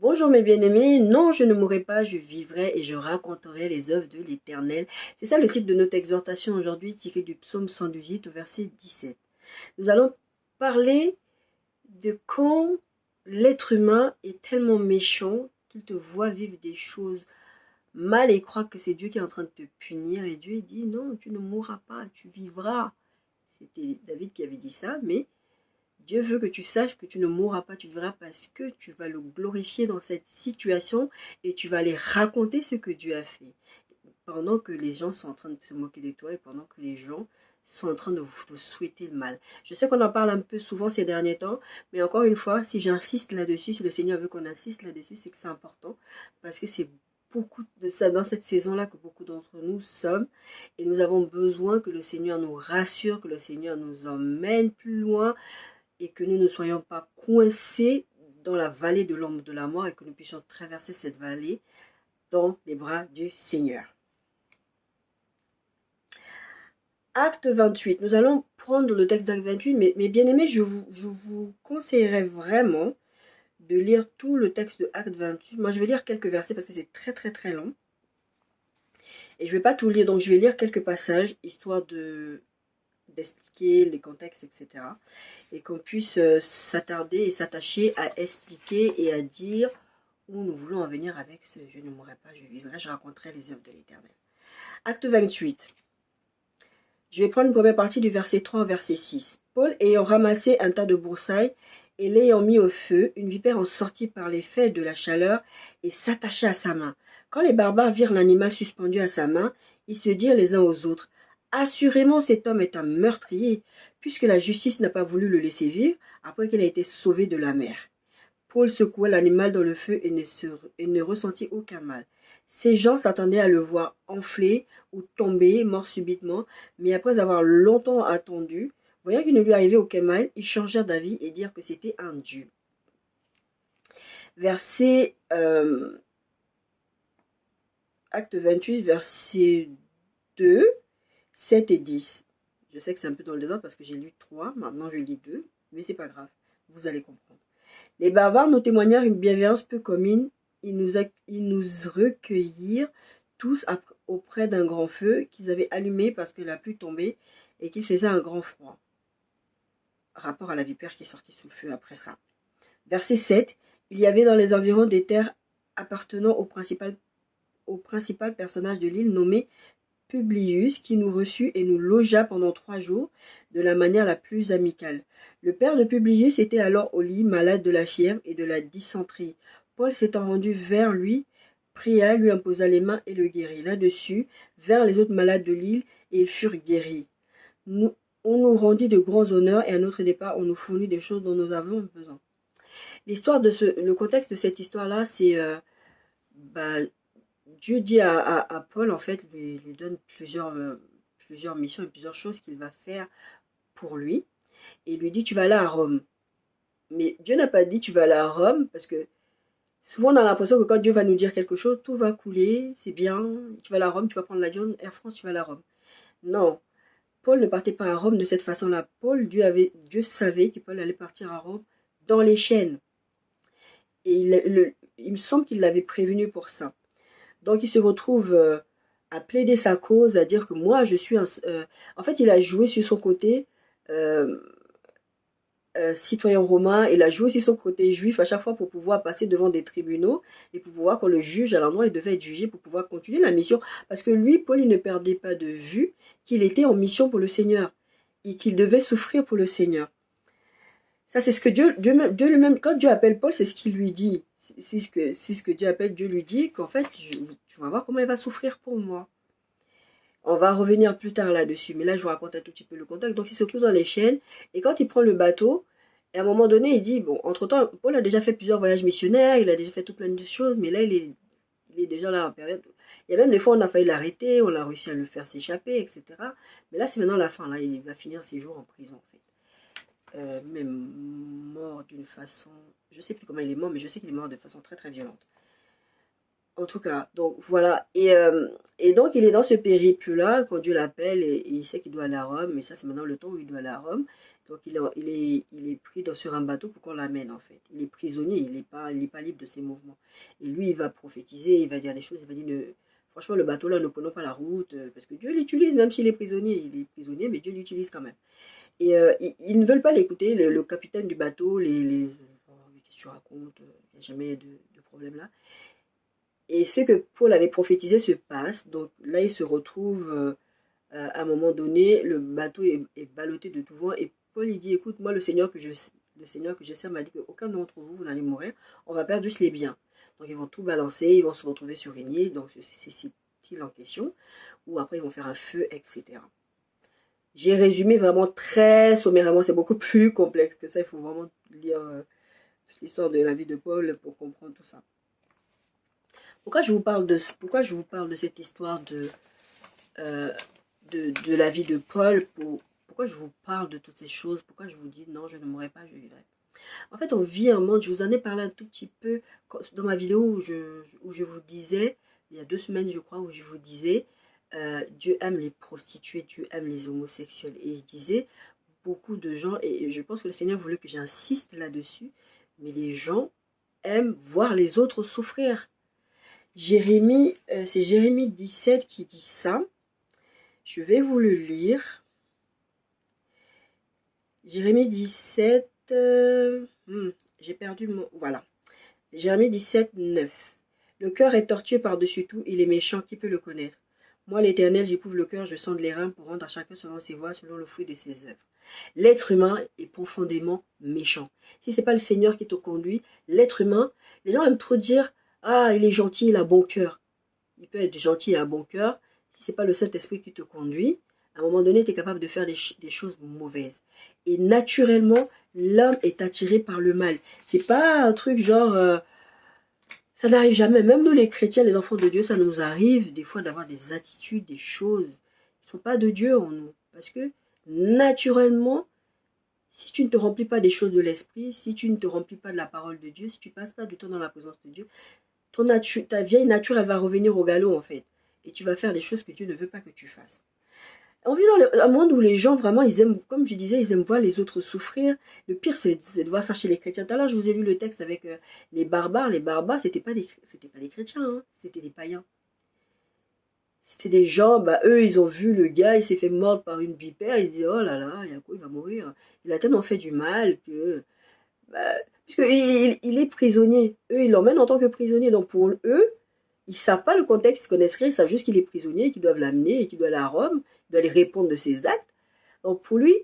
Bonjour mes bien-aimés, non je ne mourrai pas, je vivrai et je raconterai les œuvres de l'Éternel. C'est ça le titre de notre exhortation aujourd'hui, tiré du psaume 118 au verset 17. Nous allons parler de quand l'être humain est tellement méchant qu'il te voit vivre des choses mal et croit que c'est Dieu qui est en train de te punir. Et Dieu dit non, tu ne mourras pas, tu vivras. C'était David qui avait dit ça, mais Dieu veut que tu saches que tu ne mourras pas, tu vivras parce que tu vas le glorifier dans cette situation et tu vas aller raconter ce que Dieu a fait. Pendant que les gens sont en train de se moquer de toi et pendant que les gens sont en train de vous souhaiter le mal. Je sais qu'on en parle un peu souvent ces derniers temps, mais encore une fois, si j'insiste là-dessus, si le Seigneur veut qu'on insiste là-dessus, c'est que c'est important parce que c'est beaucoup de ça dans cette saison-là que beaucoup d'entre nous sommes et nous avons besoin que le Seigneur nous rassure, que le Seigneur nous emmène plus loin, et que nous ne soyons pas coincés dans la vallée de l'ombre de la mort et que nous puissions traverser cette vallée dans les bras du Seigneur. Acte 28, nous allons prendre le texte d'acte 28, mais bien aimé, je vous conseillerais vraiment de lire tout le texte de acte 28. Moi, je vais lire quelques versets parce que c'est très très très long. Et je ne vais pas tout lire, donc je vais lire quelques passages, histoire d'expliquer les contextes, etc. Et qu'on puisse s'attarder et s'attacher à expliquer et à dire où nous voulons en venir avec ce « je ne mourrai pas, je vivrai, je raconterai les œuvres de l'Éternel ». Acte 28. Je vais prendre une première partie du verset 3 au verset 6. Paul ayant ramassé un tas de broussailles et l'ayant mis au feu, une vipère en sortit par l'effet de la chaleur et s'attacha à sa main. Quand les barbares virent l'animal suspendu à sa main, ils se dirent les uns aux autres: assurément cet homme est un meurtrier, puisque la justice n'a pas voulu le laisser vivre après qu'il a été sauvé de la mer. Paul secoua l'animal dans le feu et ne ressentit aucun mal. Ces gens s'attendaient à le voir enfler ou tomber, mort subitement, mais après avoir longtemps attendu, voyant qu'il ne lui arrivait aucun mal, ils changèrent d'avis et dirent que c'était un dieu. Verset acte 28, verset 2, 7 et 10. Je sais que c'est un peu dans le désordre parce que j'ai lu 3, maintenant je lis 2, mais c'est pas grave, vous allez comprendre. Les barbares nous témoignèrent une bienveillance peu commune. Ils nous recueillirent tous auprès d'un grand feu qu'ils avaient allumé parce que la pluie tombait et qu'il faisait un grand froid. Rapport à la vipère qui est sortie sous le feu après ça. Verset 7. Il y avait dans les environs des terres appartenant au principal personnage de l'île nommé Publius, qui nous reçut et nous logea pendant 3 jours de la manière la plus amicale. Le père de Publius était alors au lit, malade de la fièvre et de la dysenterie. Paul s'étant rendu vers lui, pria, lui imposa les mains et le guérit. Là-dessus, vers les autres malades de l'île, et ils furent guéris. On nous rendit de grands honneurs et à notre départ, on nous fournit des choses dont nous avons besoin. Le contexte de cette histoire-là, c'est Dieu dit à Paul, en fait, lui donne plusieurs missions et plusieurs choses qu'il va faire pour lui. Et il lui dit, tu vas aller à Rome. Mais Dieu n'a pas dit, tu vas aller à Rome, parce que souvent on a l'impression que quand Dieu va nous dire quelque chose, tout va couler, c'est bien, tu vas aller à Rome, tu vas prendre l'avion, Air France, tu vas aller à Rome. Non, Paul ne partait pas à Rome de cette façon-là. Dieu savait que Paul allait partir à Rome dans les chaînes. Et il me semble qu'il l'avait prévenu pour ça. Donc il se retrouve à plaider sa cause, à dire que moi je suis en fait, il a joué sur son côté citoyen romain, il a joué sur son côté juif à chaque fois pour pouvoir passer devant des tribunaux et pour pouvoir qu'on le juge à l'endroit, il devait être jugé pour pouvoir continuer la mission. Parce que lui, Paul, il ne perdait pas de vue qu'il était en mission pour le Seigneur et qu'il devait souffrir pour le Seigneur. Ça, c'est ce que Dieu lui-même, quand Dieu appelle Paul, c'est ce qu'il lui dit. C'est ce que Dieu appelle, Dieu lui dit qu'en fait, tu vas voir comment il va souffrir pour moi. On va revenir plus tard là-dessus, mais là, je vous raconte un tout petit peu le contexte. Donc, il se trouve dans les chaînes, et quand il prend le bateau, et à un moment donné, il dit, bon, entre-temps, Paul a déjà fait plusieurs voyages missionnaires, il a déjà fait tout plein de choses, mais là, il est déjà là en période. Il y a même des fois, on a failli l'arrêter, on a réussi à le faire s'échapper, etc. Mais là, c'est maintenant la fin, là, il va finir ses jours en prison, en fait. Même mort d'une façon, je sais plus comment il est mort, mais je sais qu'il est mort de façon très très violente. En tout cas, donc voilà. Et donc il est dans ce périple-là, quand Dieu l'appelle, et il sait qu'il doit aller à Rome, mais ça c'est maintenant le temps où il doit aller à Rome. Donc il est pris sur un bateau pour qu'on l'amène en fait. Il est prisonnier, il n'est pas libre de ses mouvements. Et lui, il va prophétiser, il va dire des choses, il va dire, franchement, le bateau là, ne prenons pas la route, parce que Dieu l'utilise, même s'il est prisonnier. Il est prisonnier, mais Dieu l'utilise quand même. Et ils ne veulent pas l'écouter, le capitaine du bateau, oh, qu'est-ce que tu racontes, il n'y a jamais de problème là. Et ce que Paul avait prophétisé se passe, donc là il se retrouve à un moment donné, le bateau est ballotté de tout vent, et Paul il dit, écoute, moi le Seigneur que je sers m'a dit qu'aucun d'entre vous, vous n'allez mourir, on va perdre juste les biens. Donc ils vont tout balancer, ils vont se retrouver sur une île, donc c'est cette île en question, ou après ils vont faire un feu, etc. J'ai résumé vraiment très sommairement, c'est beaucoup plus complexe que ça, il faut vraiment lire l'histoire de la vie de Paul pour comprendre tout ça. Pourquoi je vous parle de cette histoire de la vie de Paul, pourquoi je vous parle de toutes ces choses, pourquoi je vous dis non, je ne mourrai pas, je vivrai. En fait, on vit un monde, je vous en ai parlé un tout petit peu dans ma vidéo où je vous disais, il y a 2 semaines je crois, où je vous disais, Dieu aime les prostituées, Dieu aime les homosexuels. Et je disais, beaucoup de gens, et je pense que le Seigneur voulait que j'insiste là-dessus, mais les gens aiment voir les autres souffrir. C'est Jérémie 17 qui dit ça. Je vais vous le lire. Jérémie 17, j'ai perdu mon... Voilà. Jérémie 17, 9. Le cœur est tortueux par-dessus tout, il est méchant, qui peut le connaître? Moi, l'Éternel, j'éprouve le cœur, je sonde les reins pour rendre à chacun selon ses voies, selon le fruit de ses œuvres. L'être humain est profondément méchant. Si ce n'est pas le Seigneur qui te conduit, l'être humain, les gens aiment trop dire, ah, il est gentil, il a bon cœur. Il peut être gentil et à bon cœur. Si ce n'est pas le Saint-Esprit qui te conduit, à un moment donné, tu es capable de faire des choses mauvaises. Et naturellement, l'homme est attiré par le mal. C'est pas un truc genre... ça n'arrive jamais. Même nous, les chrétiens, les enfants de Dieu, ça nous arrive des fois d'avoir des attitudes, des choses qui ne sont pas de Dieu en nous. Parce que naturellement, si tu ne te remplis pas des choses de l'esprit, si tu ne te remplis pas de la parole de Dieu, si tu ne passes pas du temps dans la présence de Dieu, ta vieille nature, elle va revenir au galop en fait. Et tu vas faire des choses que Dieu ne veut pas que tu fasses. On vit dans un monde où les gens vraiment, ils aiment, comme je disais, ils aiment voir les autres souffrir. Le pire, c'est de voir ça chez les chrétiens. Tout à l'heure, je vous ai lu le texte avec les barbares. Les barbares, c'était pas des chrétiens, hein, c'était des païens. C'était des gens, bah eux, ils ont vu le gars, il s'est fait mordre par une vipère. Ils se disent, oh là là, il va mourir. Il a tellement fait du mal que... Bah, puisqu'il est prisonnier. Eux, ils l'emmènent en tant que prisonnier. Donc pour eux, ils ne savent pas le contexte, ils connaissent rien, ils savent juste qu'il est prisonnier, qu'ils doivent l'amener et qu'il doit aller à Rome, il doit aller répondre de ses actes. Donc pour lui,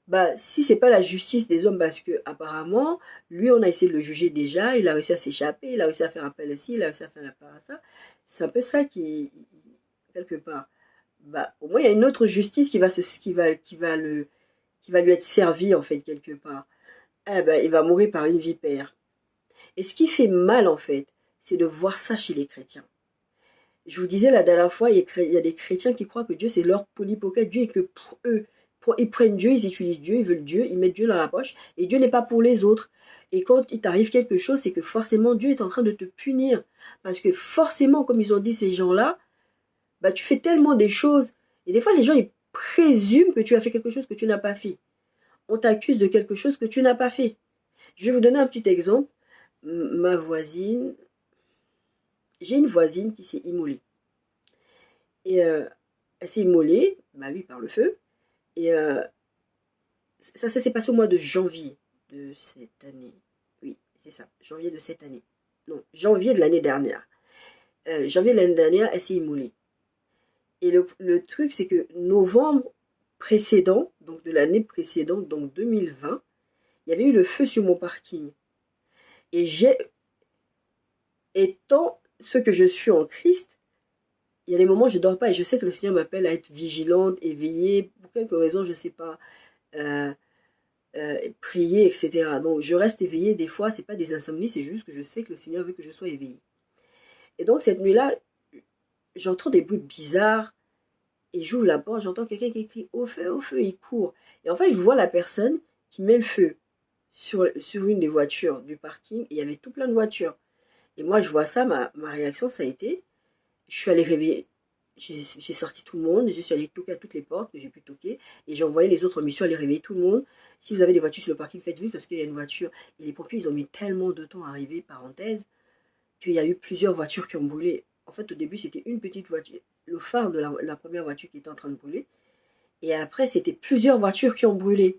bah, si c'est pas la justice des hommes, parce que apparemment, lui, on a essayé de le juger déjà, il a réussi à s'échapper, il a réussi à faire appel ici, il a réussi à faire appel à ça. C'est un peu ça qui, quelque part, bah, au moins il y a une autre justice qui va lui être servie en fait quelque part. Eh ben, il va mourir par une vipère. Et ce qui fait mal en fait, c'est de voir ça chez les chrétiens. Je vous disais la dernière fois, il y a des chrétiens qui croient que Dieu c'est leur polypocket, Dieu est que pour eux. Ils prennent Dieu, ils utilisent Dieu, ils veulent Dieu, ils mettent Dieu dans la poche, et Dieu n'est pas pour les autres. Et quand il t'arrive quelque chose, c'est que forcément Dieu est en train de te punir. Parce que forcément, comme ils ont dit ces gens-là, bah, tu fais tellement des choses. Et des fois, les gens, ils présument que tu as fait quelque chose que tu n'as pas fait. On t'accuse de quelque chose que tu n'as pas fait. Je vais vous donner un petit exemple. Ma voisine, j'ai une voisine qui s'est immolée. Et elle s'est immolée, bah oui, par le feu. Et ça s'est passé au mois de janvier de cette année. Oui, c'est ça, janvier de cette année. Non, janvier de l'année dernière. Janvier de l'année dernière, elle s'est immolée. Et le truc, c'est que novembre précédent, donc de l'année précédente, donc 2020, il y avait eu le feu sur mon parking. Et étant ce que je suis en Christ, il y a des moments où je ne dors pas et je sais que le Seigneur m'appelle à être vigilante, éveillée, pour quelque raison, je ne sais pas, prier, etc. Donc je reste éveillée des fois, ce n'est pas des insomnies, c'est juste que je sais que le Seigneur veut que je sois éveillée. Et donc cette nuit-là, j'entends des bruits bizarres et j'ouvre la porte, j'entends quelqu'un qui crie au feu, il court. Et en fait, je vois la personne qui met le feu sur une des voitures du parking et il y avait tout plein de voitures. Et moi, je vois ça, ma réaction, ça a été, je suis allée réveiller. j'ai sorti tout le monde, je suis allée toquer à toutes les portes que j'ai pu toquer, et j'ai envoyé les autres missions aller réveiller tout le monde. Si vous avez des voitures sur le parking, faites vite parce qu'il y a une voiture. Et les pompiers, ils ont mis tellement de temps à arriver, parenthèse, qu'il y a eu plusieurs voitures qui ont brûlé. En fait, au début, c'était une petite voiture, le phare de la première voiture qui était en train de brûler. Et après, c'était plusieurs voitures qui ont brûlé.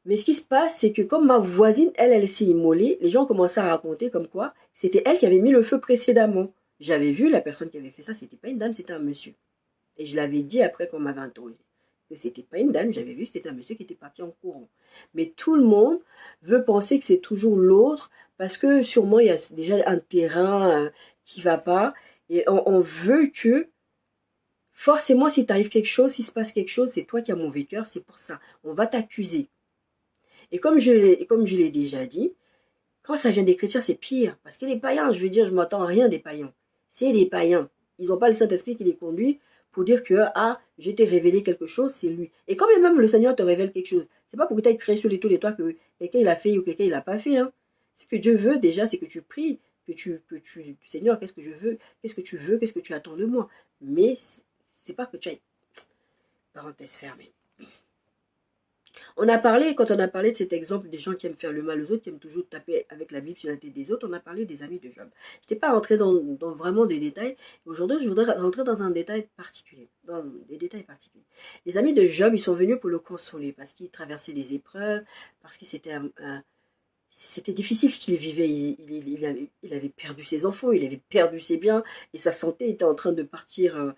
Mais ce qui se passe, c'est que comme ma voisine, elle s'est immolée, les gens ont commencé à raconter comme quoi c'était elle qui avait mis le feu précédemment. J'avais vu la personne qui avait fait ça, c'était pas une dame, c'était un monsieur. Et je l'avais dit après qu'on m'avait interrogé. Que c'était pas une dame, j'avais vu que c'était un monsieur qui était parti en courant. Mais tout le monde veut penser que c'est toujours l'autre, parce que sûrement il y a déjà un terrain qui va pas. Et on veut que, forcément, si t'arrive quelque chose, s'il se passe quelque chose, c'est toi qui as mauvais cœur, c'est pour ça. On va t'accuser. Et comme je l'ai déjà dit, quand ça vient des chrétiens, c'est pire. Parce que les païens, je veux dire, je m'attends à rien des païens. C'est des païens. Ils n'ont pas le Saint-Esprit qui les conduit pour dire que, ah, je t'ai révélé quelque chose, c'est lui. Et quand même le Seigneur te révèle quelque chose, c'est pas pour que tu ailles crier sur les tous les toits que quelqu'un il a fait ou quelqu'un il a pas fait. Hein. Ce que Dieu veut déjà, c'est que tu pries, Seigneur, qu'est-ce que je veux, qu'est-ce que tu veux, qu'est-ce que tu attends de moi. Mais c'est pas que tu ailles. Parenthèse fermée. Quand on a parlé de cet exemple des gens qui aiment faire le mal aux autres, qui aiment toujours taper avec la Bible sur la tête des autres, on a parlé des amis de Job. Je n'étais pas rentrée dans vraiment des détails. Aujourd'hui, je voudrais rentrer dans un détail particulier. Dans des détails particuliers. Les amis de Job, ils sont venus pour le consoler parce qu'il traversait des épreuves, parce que c'était difficile ce qu'il vivait. Il avait perdu ses enfants, il avait perdu ses biens, et sa santé était en train de partir.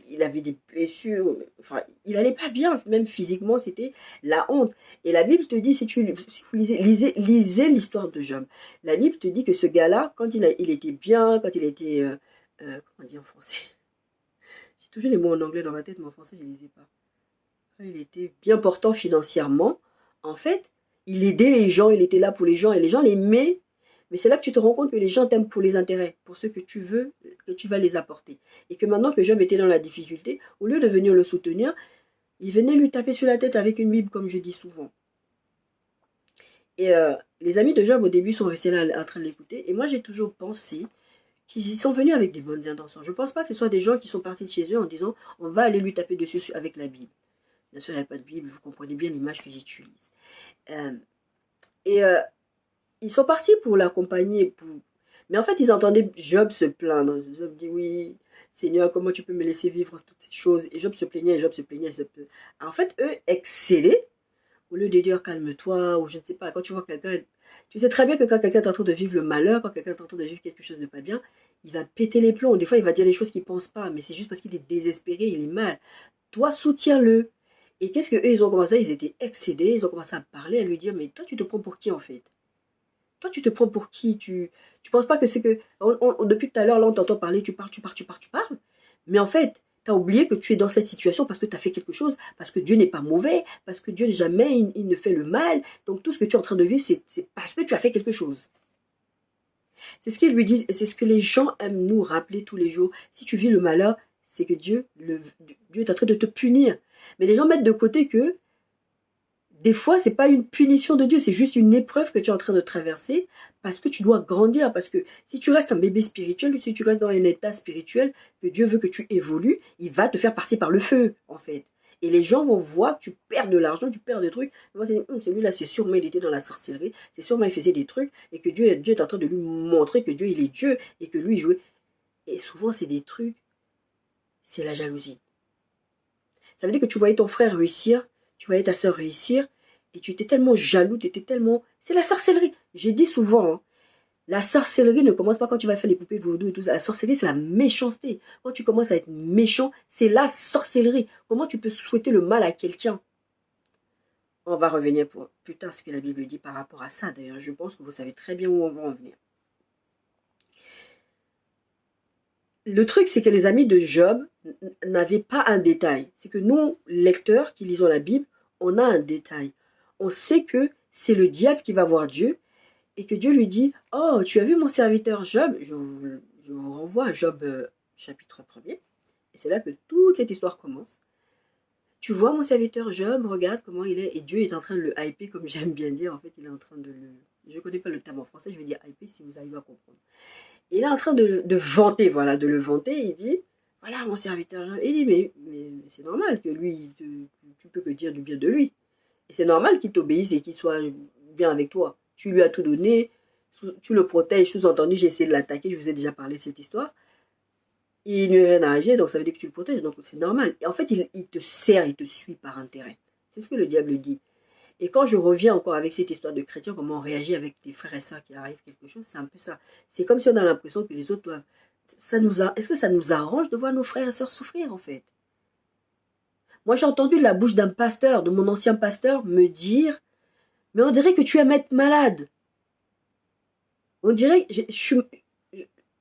Il avait des blessures. Enfin, il allait pas bien, même physiquement, c'était la honte. Et la Bible te dit, si vous lisez l'histoire de Job, la Bible te dit que ce gars-là, quand il était bien, quand il était... comment on dit en français? J'ai toujours les mots en anglais dans ma tête, mais en français, je ne les ai pas. Quand il était bien portant financièrement, en fait, il aidait les gens, il était là pour les gens et les gens l'aimaient. Mais c'est là que tu te rends compte que les gens t'aiment pour les intérêts, pour ce que tu veux, que tu vas les apporter. Et que maintenant que Job était dans la difficulté, au lieu de venir le soutenir, il venait lui taper sur la tête avec une Bible, comme je dis souvent. Et les amis de Job, au début, sont restés là en train de l'écouter. Et moi, j'ai toujours pensé qu'ils sont venus avec des bonnes intentions. Je ne pense pas que ce soit des gens qui sont partis de chez eux en disant on va aller lui taper dessus avec la Bible. Bien sûr, il n'y a pas de Bible, vous comprenez bien l'image que j'utilise. Ils sont partis pour l'accompagner. Mais en fait, ils entendaient Job se plaindre. Job dit oui, Seigneur, comment tu peux me laisser vivre toutes ces choses? Et Job se plaignait, Job se plaignait. En fait, eux excellaient. Au lieu de dire calme-toi, ou je ne sais pas, quand tu vois quelqu'un, tu sais très bien que quand quelqu'un est en train de vivre le malheur, quand quelqu'un est en train de vivre quelque chose de pas bien, il va péter les plombs. Des fois, il va dire des choses qu'il ne pense pas, mais c'est juste parce qu'il est désespéré, il est mal. Toi, soutiens-le. Et qu'est-ce qu'eux, ils ont commencé? Ils étaient excédés, ils ont commencé à parler, à lui dire, mais toi, tu te prends pour qui en fait? Toi, tu te prends pour qui? Tu penses pas que c'est que... depuis tout à l'heure, là, on t'entend parler, tu parles. Mais en fait, tu as oublié que tu es dans cette situation parce que tu as fait quelque chose, parce que Dieu n'est pas mauvais, parce que Dieu jamais il ne fait le mal. Donc tout ce que tu es en train de vivre, c'est parce que tu as fait quelque chose. C'est ce qu'ils lui disent et c'est ce que les gens aiment nous rappeler tous les jours. Si tu vis le malheur, c'est que Dieu est en train de te punir. Mais les gens mettent de côté que des fois, c'est pas une punition de Dieu, c'est juste une épreuve que tu es en train de traverser parce que tu dois grandir. Parce que si tu restes un bébé spirituel, si tu restes dans un état spirituel, que Dieu veut que tu évolues, il va te faire passer par le feu, en fait. Et les gens vont voir que tu perds de l'argent, tu perds des trucs. Celui-là, c'est sûrement, il était dans la sorcellerie, c'est sûrement, il faisait des trucs, et que Dieu est en train de lui montrer que Dieu, il est Dieu, et que lui, il jouait. Et souvent, c'est des trucs, c'est la jalousie. Ça veut dire que tu voyais ton frère réussir, tu voyais ta soeur réussir, et tu étais tellement jaloux, tu étais tellement... C'est la sorcellerie. J'ai dit souvent, hein, la sorcellerie ne commence pas quand tu vas faire les poupées vaudou et tout ça. La sorcellerie, c'est la méchanceté. Quand tu commences à être méchant, c'est la sorcellerie. Comment tu peux souhaiter le mal à quelqu'un? On va revenir pour plus tard ce que la Bible dit par rapport à ça. D'ailleurs, je pense que vous savez très bien où on va en venir. Le truc, c'est que les amis de Job n'avaient pas un détail. C'est que nous, lecteurs qui lisons la Bible, on a un détail. On sait que c'est le diable qui va voir Dieu et que Dieu lui dit « Oh, tu as vu mon serviteur Job ?» Je vous renvoie à Job chapitre 1er. Et c'est là que toute cette histoire commence. Tu vois mon serviteur Job, regarde comment il est. Et Dieu est en train de le hyper, comme j'aime bien dire. En fait, il est en train de le... Je ne connais pas le terme en français, je vais dire hyper si vous arrivez à comprendre. Il est en train de vanter, voilà, de le vanter. Il dit, Voilà, mon serviteur. Il dit, mais c'est normal que lui, tu peux que dire du bien de lui. Et c'est normal qu'il t'obéisse et qu'il soit bien avec toi. Tu lui as tout donné, tu le protèges, sous-entendu, j'ai essayé de l'attaquer, je vous ai déjà parlé de cette histoire. Il ne lui est rien arrivé, donc ça veut dire que tu le protèges, donc c'est normal. Et en fait, il te sert, il te suit par intérêt. C'est ce que le diable dit. Et quand je reviens encore avec cette histoire de chrétien, comment on réagit avec des frères et sœurs qui arrivent quelque chose, c'est un peu ça. C'est comme si on a l'impression que les autres doivent... Est-ce que ça nous arrange de voir nos frères et sœurs souffrir, en fait? Moi, j'ai entendu de la bouche d'un pasteur, de mon ancien pasteur, me dire, mais on dirait que tu aimes être malade. On dirait que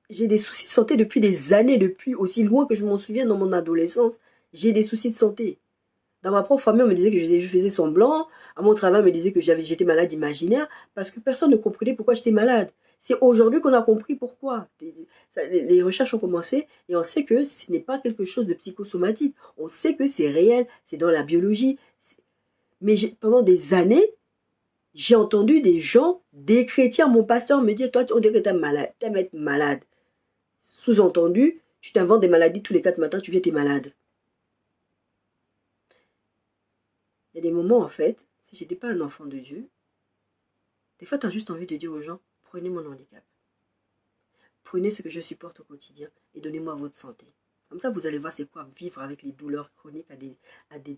j'ai des soucis de santé depuis des années, depuis aussi loin que je m'en souviens dans mon adolescence. J'ai des soucis de santé. Dans ma propre famille, on me disait que je faisais semblant. À mon travail, on me disait que j'étais malade imaginaire parce que personne ne comprenait pourquoi j'étais malade. C'est aujourd'hui qu'on a compris pourquoi. Les recherches ont commencé et on sait que ce n'est pas quelque chose de psychosomatique. On sait que c'est réel, c'est dans la biologie. Mais pendant des années, j'ai entendu des gens, des chrétiens, mon pasteur me dire, toi, on dirait que t'aimes être malade. Sous-entendu, tu t'inventes des maladies tous les 4 matins, tu viens, t'es malade. Il y a des moments, en fait, si j'étais pas un enfant de Dieu, des fois, tu as juste envie de dire aux gens, prenez mon handicap. Prenez ce que je supporte au quotidien et donnez-moi votre santé. Comme ça, vous allez voir c'est quoi vivre avec les douleurs chroniques à des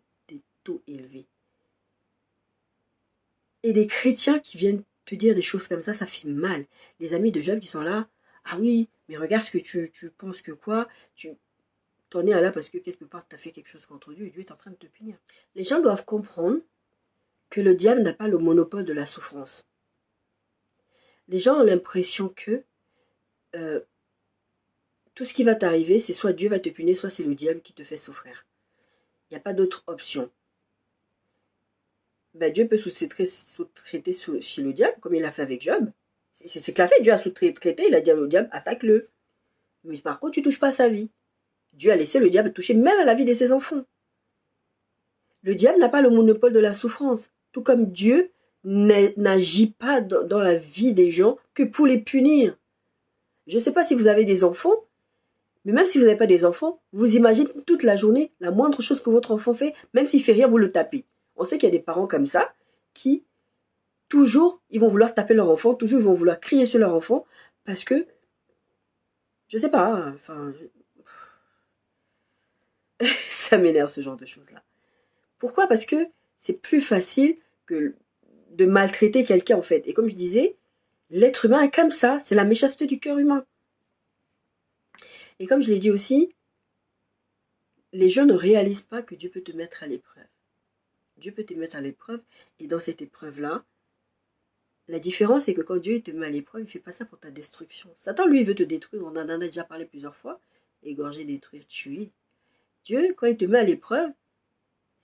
taux élevés. Et des chrétiens qui viennent te dire des choses comme ça fait mal. Les amis de Job qui sont là, ah oui, mais regarde ce que tu penses que quoi, tu t'en es à là parce que quelque part tu as fait quelque chose contre Dieu et Dieu est en train de te punir. Les gens doivent comprendre que le diable n'a pas le monopole de la souffrance. Les gens ont l'impression que tout ce qui va t'arriver, c'est soit Dieu va te punir, soit c'est le diable qui te fait souffrir. Il n'y a pas d'autre option. Ben, Dieu peut sous-traiter chez le diable, comme il l'a fait avec Job. C'est ce qu'il a fait. Dieu a sous-traité, il a dit au diable, attaque-le. Mais par contre, tu ne touches pas à sa vie. Dieu a laissé le diable toucher même à la vie de ses enfants. Le diable n'a pas le monopole de la souffrance. Tout comme Dieu n'agit pas dans la vie des gens que pour les punir. Je ne sais pas si vous avez des enfants, mais même si vous n'avez pas des enfants, vous imaginez toute la journée, la moindre chose que votre enfant fait, même s'il fait rien, vous le tapez. On sait qu'il y a des parents comme ça, qui, toujours, ils vont vouloir taper leur enfant, toujours, ils vont vouloir crier sur leur enfant, parce que, je sais pas, enfin, ça m'énerve ce genre de choses-là. Pourquoi? Parce que c'est plus facile que de maltraiter quelqu'un, en fait. Et comme je disais, l'être humain est comme ça, c'est la méchanceté du cœur humain. Et comme je l'ai dit aussi, les gens ne réalisent pas que Dieu peut te mettre à l'épreuve. Dieu peut te mettre à l'épreuve, et dans cette épreuve-là, la différence, c'est que quand Dieu te met à l'épreuve, il ne fait pas ça pour ta destruction. Satan, lui, il veut te détruire. On en a déjà parlé plusieurs fois. Égorger, détruire, tuer. Dieu, quand il te met à l'épreuve,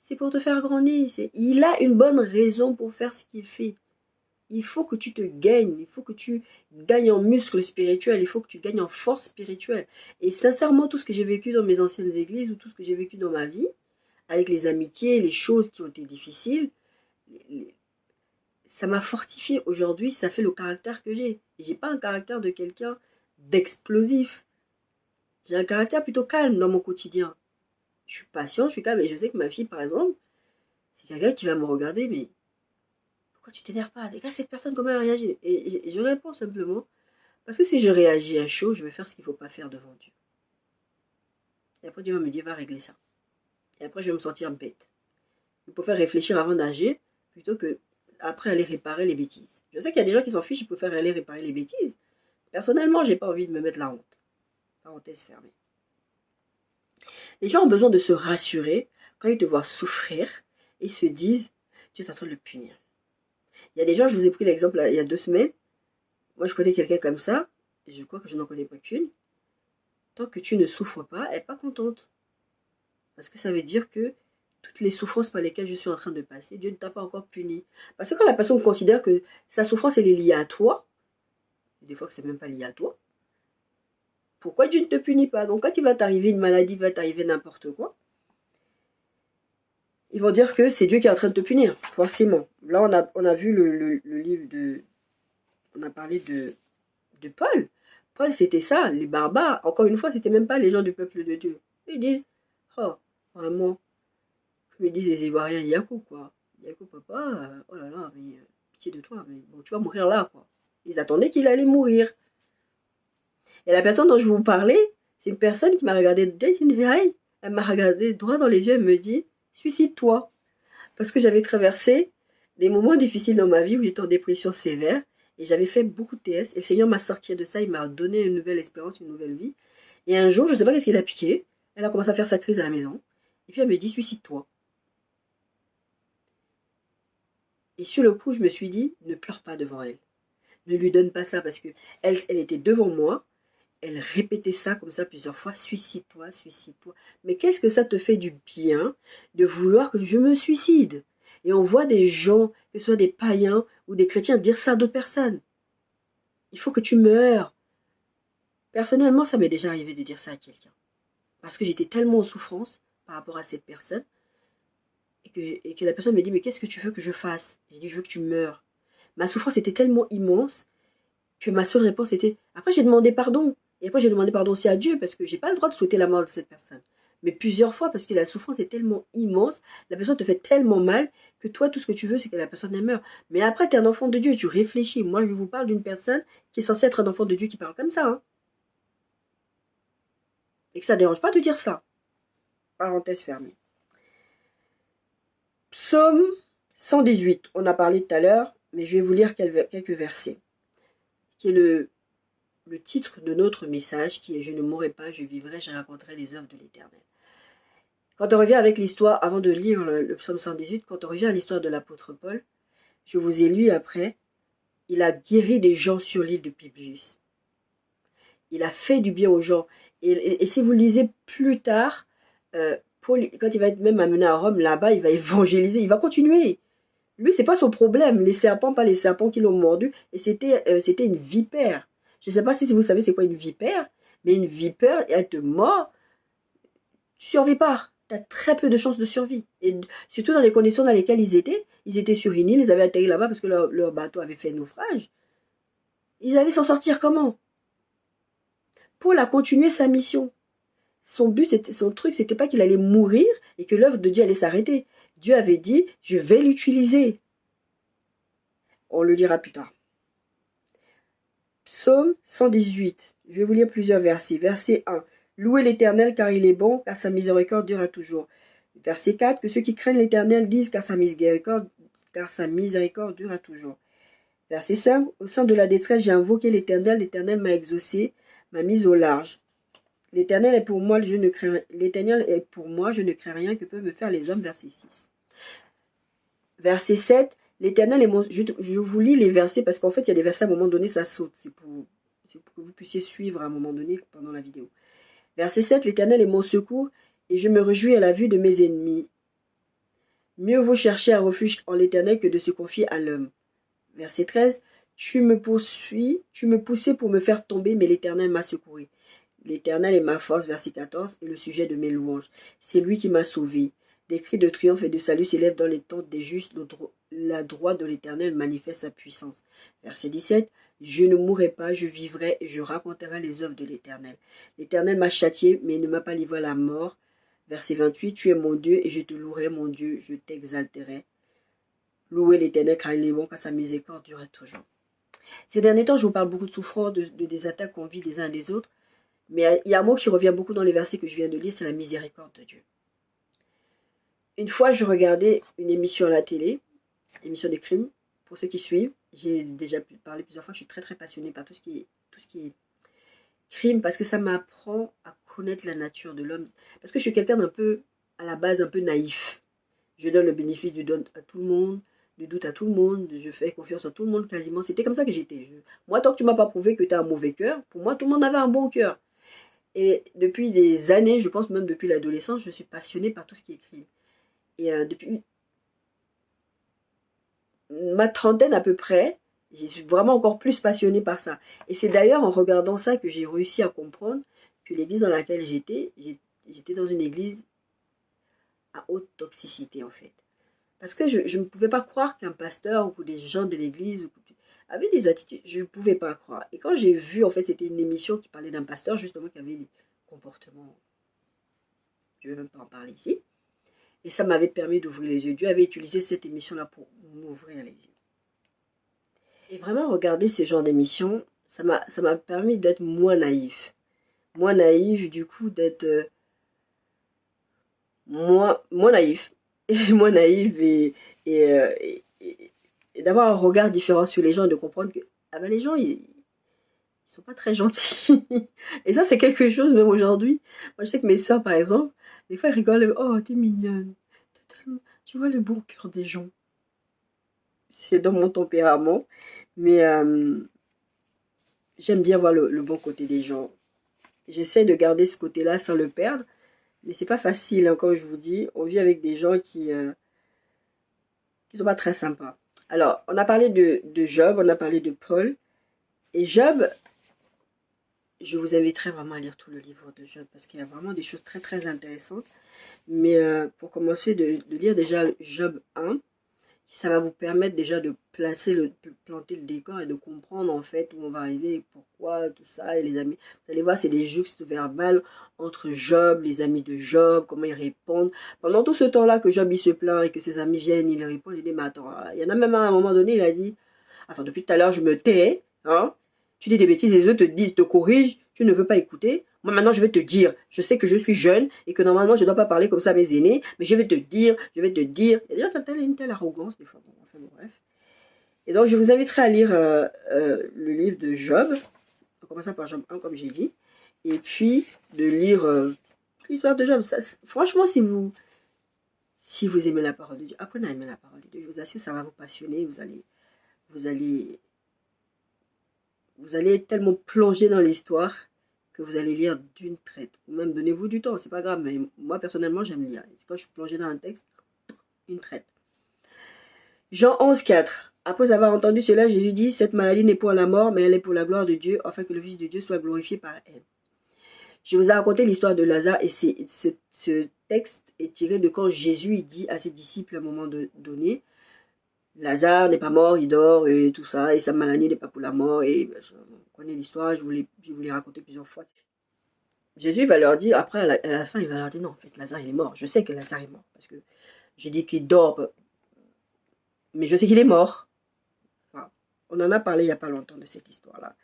c'est pour te faire grandir. Il a une bonne raison pour faire ce qu'il fait. Il faut que tu te gagnes. Il faut que tu gagnes en muscle spirituel. Il faut que tu gagnes en force spirituelle. Et sincèrement, tout ce que j'ai vécu dans mes anciennes églises ou tout ce que j'ai vécu dans ma vie, avec les amitiés, les choses qui ont été difficiles, ça m'a fortifié. Aujourd'hui, ça fait le caractère que j'ai. Et j'ai pas un caractère de quelqu'un d'explosif. J'ai un caractère plutôt calme dans mon quotidien. Je suis patient, je suis calme. Et je sais que ma fille, par exemple, c'est quelqu'un qui va me regarder, mais pourquoi tu t'énerves pas? Regarde cette personne, comment elle réagit. Et je réponds simplement, parce que si je réagis à chaud, je vais faire ce qu'il ne faut pas faire devant Dieu. Et après, Dieu va me dire, va régler ça. Et après, je vais me sentir bête. Il faut faire réfléchir avant d'agir, plutôt que après aller réparer les bêtises. Je sais qu'il y a des gens qui s'en fichent, ils préfèrent aller réparer les bêtises. Personnellement, j'ai pas envie de me mettre la honte. Parenthèse fermée. Les gens ont besoin de se rassurer quand ils te voient souffrir et se disent, Dieu est en train de le punir. Il y a des gens, je vous ai pris l'exemple il y a 2 semaines. Moi, je connais quelqu'un comme ça, et je crois que je n'en connais pas qu'une. Tant que tu ne souffres pas, elle n'est pas contente. Parce que ça veut dire que toutes les souffrances par lesquelles je suis en train de passer, Dieu ne t'a pas encore puni. Parce que quand la personne considère que sa souffrance, elle est liée à toi, des fois que c'est même pas lié à toi, pourquoi Dieu ne te punit pas? Donc quand il va t'arriver une maladie, il va t'arriver n'importe quoi, ils vont dire que c'est Dieu qui est en train de te punir, forcément. Là, on a vu le livre de... On a parlé de Paul. Paul, c'était ça, les barbares. Encore une fois, c'était même pas les gens du peuple de Dieu. Ils disent, oh, vraiment, comme ils disent les Ivoiriens, Yakou, quoi. Yakou, papa, oh là là, mais pitié de toi, mais bon, tu vas mourir là, quoi. Ils attendaient qu'il allait mourir. Et la personne dont je vous parlais, c'est une personne qui m'a regardé dès une veille. Elle m'a regardé droit dans les yeux et me dit, suicide-toi. Parce que j'avais traversé des moments difficiles dans ma vie où j'étais en dépression sévère et j'avais fait beaucoup de TS. Et le Seigneur m'a sorti de ça, il m'a donné une nouvelle espérance, une nouvelle vie. Et un jour, je ne sais pas qu'est-ce qu'il a piqué, elle a commencé à faire sa crise à la maison. Et puis elle me dit, suicide-toi. Et sur le coup, je me suis dit, ne pleure pas devant elle. Ne lui donne pas ça parce que elle était devant moi. Elle répétait ça comme ça plusieurs fois, suicide-toi, suicide-toi. Mais qu'est-ce que ça te fait du bien de vouloir que je me suicide? Et on voit des gens, que ce soit des païens ou des chrétiens, dire ça à d'autres personnes. Il faut que tu meurs. Personnellement, ça m'est déjà arrivé de dire ça à quelqu'un. Parce que j'étais tellement en souffrance par rapport à cette personne. Et que la personne me dit, mais qu'est-ce que tu veux que je fasse? J'ai dit, je veux que tu meurs. Ma souffrance était tellement immense que ma seule réponse était, après j'ai demandé pardon. Et après j'ai demandé pardon aussi à Dieu parce que j'ai pas le droit de souhaiter la mort de cette personne. Mais plusieurs fois parce que la souffrance est tellement immense, la personne te fait tellement mal que toi tout ce que tu veux c'est que la personne elle meure. Mais après tu es un enfant de Dieu, tu réfléchis. Moi je vous parle d'une personne qui est censée être un enfant de Dieu qui parle comme ça. Hein. Et que ça ne dérange pas de dire ça. Parenthèse fermée. Psaume 118, on a parlé tout à l'heure, mais je vais vous lire quelques versets. Qui est le titre de notre message qui est « Je ne mourrai pas, je vivrai, je raconterai les œuvres de l'Éternel ». Quand on revient avec l'histoire, avant de lire le psaume 118, quand on revient à l'histoire de l'apôtre Paul, je vous ai lu après, il a guéri des gens sur l'île de Publius. Il a fait du bien aux gens. Et si vous lisez plus tard, Paul, quand il va être même amené à Rome, là-bas, il va évangéliser, il va continuer. Lui, c'est pas son problème. Les serpents, pas les serpents qui l'ont mordu. Et c'était une vipère. Je ne sais pas si vous savez c'est quoi une vipère, mais une vipère, elle te mord, tu ne survis pas. Tu as très peu de chances de survie. Et surtout dans les conditions dans lesquelles ils étaient sur une île, ils avaient atterri là-bas parce que leur bateau avait fait naufrage. Ils allaient s'en sortir comment? Paul a continué sa mission. Son truc, c'était pas qu'il allait mourir et que l'œuvre de Dieu allait s'arrêter. Dieu avait dit, je vais l'utiliser. On le lira plus tard. Psaume 118. Je vais vous lire plusieurs versets. Verset 1. Louez l'Éternel car il est bon, car sa miséricorde durera toujours. Verset 4. Que ceux qui craignent l'Éternel disent car sa miséricorde durera toujours. Verset 5. Au sein de la détresse, j'ai invoqué l'Éternel. L'Éternel m'a exaucé, m'a mis au large. L'Éternel est pour moi, je ne crains rien que peuvent me faire les hommes. Verset 6. Verset 7. L'Éternel est mon... Je vous lis les versets parce qu'en fait, il y a des versets à un moment donné, ça saute. C'est pour que vous puissiez suivre à un moment donné pendant la vidéo. Verset 7. L'Éternel est mon secours et je me réjouis à la vue de mes ennemis. Mieux vaut chercher un refuge en l'Éternel que de se confier à l'homme. Verset 13. Tu me poussais pour me faire tomber, mais l'Éternel m'a secouru. L'Éternel est ma force, verset 14, et le sujet de mes louanges. C'est lui qui m'a sauvé. Des cris de triomphe et de salut s'élèvent dans les tentes des justes. La droite de l'Éternel manifeste sa puissance. Verset 17. Je ne mourrai pas, je vivrai et je raconterai les œuvres de l'Éternel. L'Éternel m'a châtié, mais il ne m'a pas livré à la mort. Verset 28. Tu es mon Dieu et je te louerai, mon Dieu, je t'exalterai. Louez l'Éternel car il est bon, car sa miséricorde durera toujours. Ces derniers temps, je vous parle beaucoup de souffrance, des attaques qu'on vit des uns et des autres. Mais il y a un mot qui revient beaucoup dans les versets que je viens de lire, c'est la miséricorde de Dieu. Une fois, je regardais une émission à la télé, émission des crimes, pour ceux qui suivent. J'ai déjà parlé plusieurs fois, je suis très très passionnée par tout ce qui est crime, parce que ça m'apprend à connaître la nature de l'homme. Parce que je suis quelqu'un d'un peu, à la base, un peu naïf. Je donne le bénéfice du doute à tout le monde, du doute à tout le monde, je fais confiance à tout le monde quasiment. C'était comme ça que j'étais. Moi, tant que tu ne m'as pas prouvé que tu as un mauvais cœur, pour moi, tout le monde avait un bon cœur. Et depuis des années, je pense même depuis l'adolescence, je suis passionnée par tout ce qui est crime. Et depuis ma trentaine à peu près, je suis vraiment encore plus passionnée par ça. Et c'est d'ailleurs en regardant ça que j'ai réussi à comprendre que l'église dans laquelle j'étais dans une église à haute toxicité en fait. Parce que je ne pouvais pas croire qu'un pasteur ou des gens de l'église avaient des attitudes, je ne pouvais pas croire. Et quand j'ai vu, en fait, c'était une émission qui parlait d'un pasteur justement qui avait des comportements je ne vais même pas en parler ici. Et ça m'avait permis d'ouvrir les yeux. Dieu avait utilisé cette émission-là pour m'ouvrir les yeux. Et vraiment, regarder ce genre d'émission, ça m'a permis d'être moins naïf. Moins naïf, du coup, d'être moins naïf. Et moins naïf et d'avoir un regard différent sur les gens, de comprendre que ah ben, les gens, ils sont pas très gentils. Et ça, c'est quelque chose, même aujourd'hui. Moi, je sais que mes soeurs, par exemple, des fois, elles rigolent. Oh, t'es mignonne. Tu vois le bon cœur des gens. C'est dans mon tempérament. Mais j'aime bien voir le bon côté des gens. J'essaie de garder ce côté-là sans le perdre. Mais c'est pas facile, hein, comme je vous dis. On vit avec des gens qui sont pas très sympas. Alors, on a parlé de Job, on a parlé de Paul. Et Job, je vous inviterai vraiment à lire tout le livre de Job parce qu'il y a vraiment des choses très très intéressantes. Mais pour commencer, de lire déjà Job 1, ça va vous permettre déjà de planter le décor et de comprendre en fait où on va arriver, pourquoi, tout ça. Et les amis, vous allez voir, c'est des juxtes verbales entre Job, les amis de Job, comment ils répondent. Pendant tout ce temps-là que Job il se plaint et que ses amis viennent, il répond, il dit, mais attends, il y en a même à un moment donné, il a dit, attends, depuis tout à l'heure, je me tais, hein, tu dis des bêtises, les autres te corrigent, tu ne veux pas écouter. Moi, maintenant, je vais te dire, je sais que je suis jeune et que normalement, je ne dois pas parler comme ça à mes aînés, mais je vais te dire. Il y a déjà une telle arrogance, des fois. Bon, enfin, bon, bref. Et donc, je vous inviterai à lire le livre de Job, en commençant par Job 1, comme j'ai dit, et puis de lire l'histoire de Job. Ça, franchement, si vous aimez la parole de Dieu, apprenez à aimer la parole de Dieu. Je vous assure, ça va vous passionner. Vous allez être tellement plongé dans l'histoire que vous allez lire d'une traite. Ou même donnez-vous du temps, c'est pas grave, mais moi personnellement j'aime lire. Quand je suis plongé dans un texte, une traite. Jean 11, 4. Après avoir entendu cela, Jésus dit, cette maladie n'est pour la mort, mais elle est pour la gloire de Dieu, afin que le Fils de Dieu soit glorifié par elle. Je vous ai raconté l'histoire de Lazare et ce texte est tiré de quand Jésus dit à ses disciples à un moment donné, Lazare n'est pas mort, il dort et tout ça, et sa maladie n'est pas pour la mort. Et on connaît l'histoire, je vous l'ai raconté plusieurs fois. Jésus va leur dire, après à la fin, il va leur dire non, en fait, Lazare il est mort. Je sais que Lazare est mort, parce que j'ai dit qu'il dort, mais je sais qu'il est mort. Enfin, on en a parlé il n'y a pas longtemps de cette histoire-là.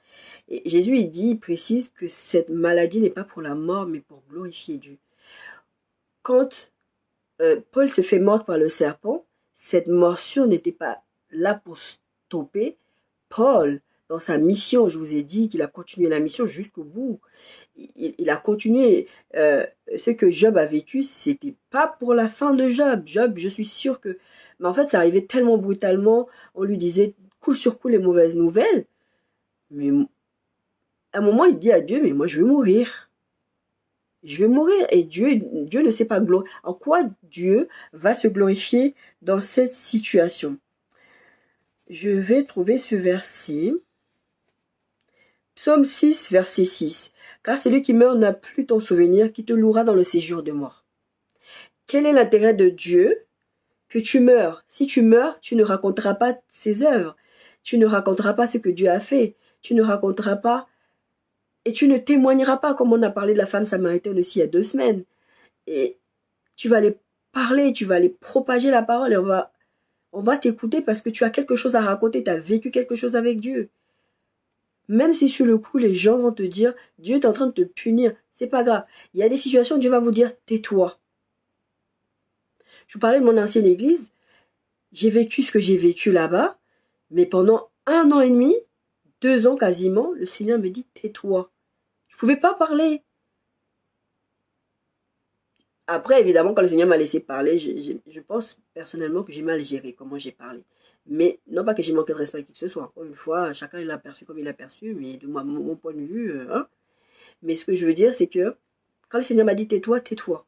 Et Jésus, il précise que cette maladie n'est pas pour la mort, mais pour glorifier Dieu. Quand Paul se fait mordre par le serpent, cette morsure n'était pas là pour stopper Paul dans sa mission. Je vous ai dit qu'il a continué la mission jusqu'au bout. Il a continué. Ce que Job a vécu, c'était pas pour la fin de Job. Job, je suis sûre que... Mais en fait, ça arrivait tellement brutalement. On lui disait coup sur coup les mauvaises nouvelles. Mais à un moment, il dit à Dieu, mais moi, je vais mourir. Je vais mourir. Et Dieu ne sait pas en quoi Dieu va se glorifier dans cette situation. Je vais trouver ce verset. Psaume 6, verset 6. Car celui qui meurt n'a plus ton souvenir, qui te louera dans le séjour de mort. Quel est l'intérêt de Dieu que tu meurs? Si tu meurs, tu ne raconteras pas ses œuvres. Tu ne raconteras pas ce que Dieu a fait. Tu ne raconteras pas et tu ne témoigneras pas, comme on a parlé de la femme samaritaine aussi il y a 2 semaines. Et tu vas aller parler, tu vas aller propager la parole et on va t'écouter parce que tu as quelque chose à raconter, tu as vécu quelque chose avec Dieu. Même si sur le coup, les gens vont te dire, Dieu est en train de te punir, c'est pas grave. Il y a des situations où Dieu va vous dire, tais-toi. Je vous parlais de mon ancienne église, j'ai vécu ce que j'ai vécu là-bas, mais pendant 1 an et demi, 2 ans quasiment, le Seigneur me dit, tais-toi. Je ne pouvais pas parler. Après, évidemment, quand le Seigneur m'a laissé parler, je pense personnellement que j'ai mal géré comment j'ai parlé. Mais non pas que j'ai manqué de respect à qui que ce soit. Encore une fois, chacun l'a perçu comme il l'a perçu, mais de mon point de vue. Hein. Mais ce que je veux dire, c'est que quand le Seigneur m'a dit tais-toi, tais-toi.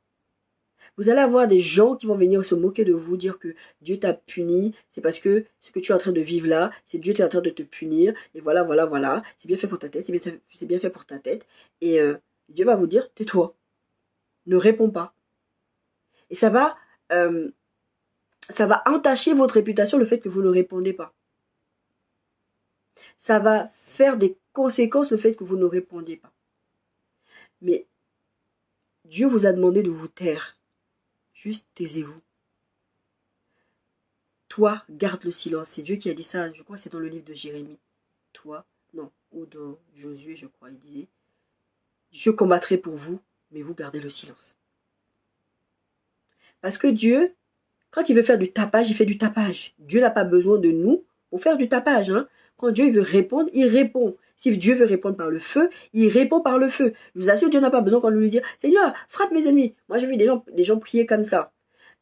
Vous allez avoir des gens qui vont venir se moquer de vous, dire que Dieu t'a puni, c'est parce que ce que tu es en train de vivre là, c'est Dieu qui est en train de te punir, et voilà, voilà, voilà, c'est bien fait pour ta tête, c'est bien fait pour ta tête, et Dieu va vous dire, tais-toi, ne réponds pas. Et ça va entacher votre réputation, le fait que vous ne répondez pas. Ça va faire des conséquences, le fait que vous ne répondiez pas. Mais Dieu vous a demandé de vous taire. Juste taisez-vous. Toi, garde le silence. C'est Dieu qui a dit ça. Je crois que c'est dans le livre de Jérémie. Toi, non, ou dans Josué, je crois, il disait, je combattrai pour vous, mais vous gardez le silence. Parce que Dieu, quand il veut faire du tapage, il fait du tapage. Dieu n'a pas besoin de nous pour faire du tapage. Hein. Quand Dieu veut répondre, il répond. Si Dieu veut répondre par le feu, il répond par le feu. Je vous assure, Dieu n'a pas besoin qu'on lui dise « Seigneur, frappe mes ennemis ». Moi, j'ai vu des gens prier comme ça.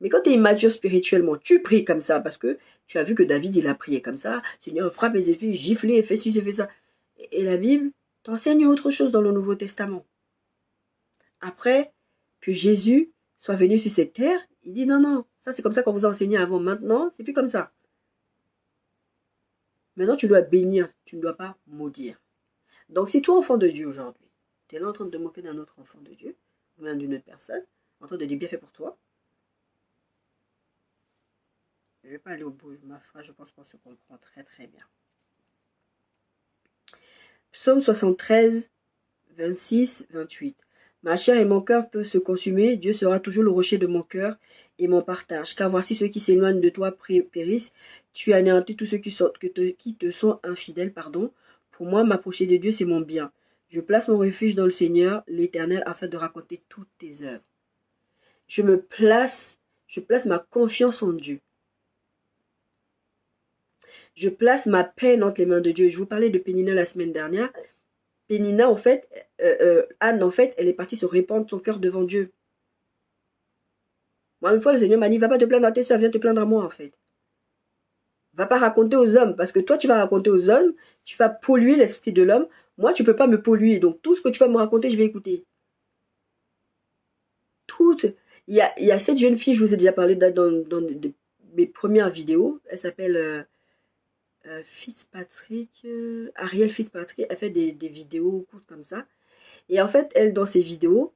Mais quand tu es immature spirituellement, tu pries comme ça parce que tu as vu que David, il a prié comme ça. « Seigneur, frappe mes ennemis, gifler, fais ci, fais ça ». Et la Bible t'enseigne autre chose dans le Nouveau Testament. Après que Jésus soit venu sur cette terre, il dit non, non, ça c'est comme ça qu'on vous a enseigné avant. Maintenant, c'est plus comme ça. Maintenant, tu dois bénir, tu ne dois pas maudire. Donc, si toi, enfant de Dieu aujourd'hui, tu es là en train de te moquer d'un autre enfant de Dieu, ou même d'une autre personne, en train de dire bien fait pour toi, je ne vais pas aller au bout de ma phrase, je pense qu'on se comprend très très bien. Psaume 73, 26, 28. Ma chair et mon cœur peuvent se consumer, Dieu sera toujours le rocher de mon cœur et mon partage. Car voici ceux qui s'éloignent de toi périssent, tu anéantis tous ceux qui te sont infidèles. Pour moi, m'approcher de Dieu, c'est mon bien. Je place mon refuge dans le Seigneur, l'Éternel, afin de raconter toutes tes œuvres. Je place ma confiance en Dieu. Je place ma peine entre les mains de Dieu. Je vous parlais de Pénina la semaine dernière. Pénina, en fait, Anne, en fait, elle est partie se répandre son cœur devant Dieu. Moi, une fois, le Seigneur m'a dit, va pas te plaindre à tes soeurs, viens te plaindre à moi, en fait. Va pas raconter aux hommes, parce que toi, tu vas raconter aux hommes, tu vas polluer l'esprit de l'homme. Moi, tu peux pas me polluer. Donc, tout ce que tu vas me raconter, je vais écouter. Il y a cette jeune fille, je vous ai déjà parlé dans mes premières vidéos. Elle s'appelle Ariel Fitzpatrick. Elle fait des vidéos courtes comme ça. Et en fait, elle, dans ses vidéos,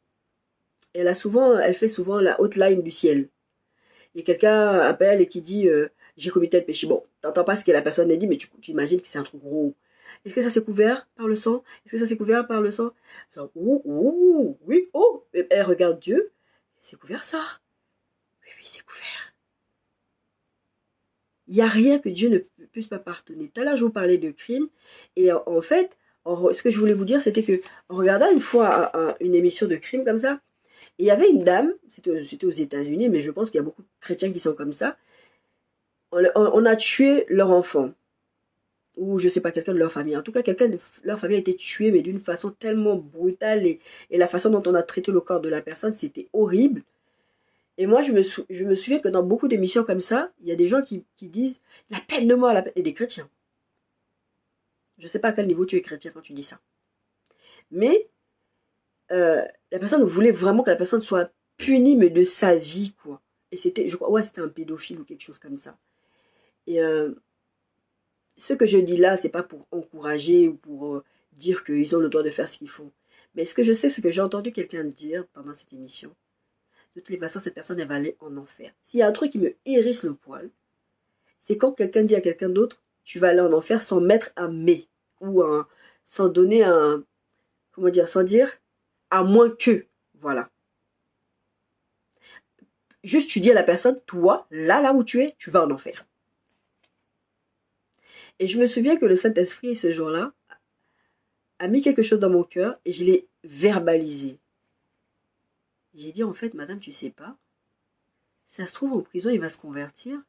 elle fait souvent la hotline du ciel. Et quelqu'un appelle et qui dit j'ai commis tel péché. Bon, t'entends pas ce que la personne a dit, mais tu imagines que c'est un truc gros. Est-ce que ça s'est couvert par le sang? Est-ce que ça s'est couvert par le sang? Oui, oh. Et elle regarde Dieu. C'est couvert ça? Oui, c'est couvert. Il n'y a rien que Dieu ne puisse pas pardonner. Tout à l'heure, je vous parlais de crime. Et en fait, ce que je voulais vous dire, c'était que en regardant une fois une émission de crime comme ça, il y avait une dame, c'était aux États-Unis, mais je pense qu'il y a beaucoup de chrétiens qui sont comme ça. On a tué leur enfant. Ou je ne sais pas, quelqu'un de leur famille. En tout cas, quelqu'un de leur famille a été tué, mais d'une façon tellement brutale. Et la façon dont on a traité le corps de la personne, c'était horrible. Et moi, je me souviens que dans beaucoup d'émissions comme ça, il y a des gens qui disent la peine de mort, et des chrétiens. Je ne sais pas à quel niveau tu es chrétien quand tu dis ça. Mais la personne voulait vraiment que la personne soit punie, mais de sa vie, quoi. Et c'était, je crois, ouais, c'était un pédophile ou quelque chose comme ça. Et ce que je dis là, c'est pas pour encourager ou pour dire qu'ils ont le droit de faire ce qu'ils font. Mais ce que je sais, c'est que j'ai entendu quelqu'un dire pendant cette émission, de toutes les façons, cette personne, elle va aller en enfer. S'il y a un truc qui me hérisse le poil, c'est quand quelqu'un dit à quelqu'un d'autre, tu vas aller en enfer sans mettre un mais, ou sans donner un, comment dire, sans dire, à moins que, voilà. Juste, tu dis à la personne, toi, là où tu es, tu vas en enfer. Et je me souviens que le Saint-Esprit, ce jour-là, a mis quelque chose dans mon cœur et je l'ai verbalisé. J'ai dit, en fait, madame, tu sais pas, ça se trouve en prison, il va se convertir.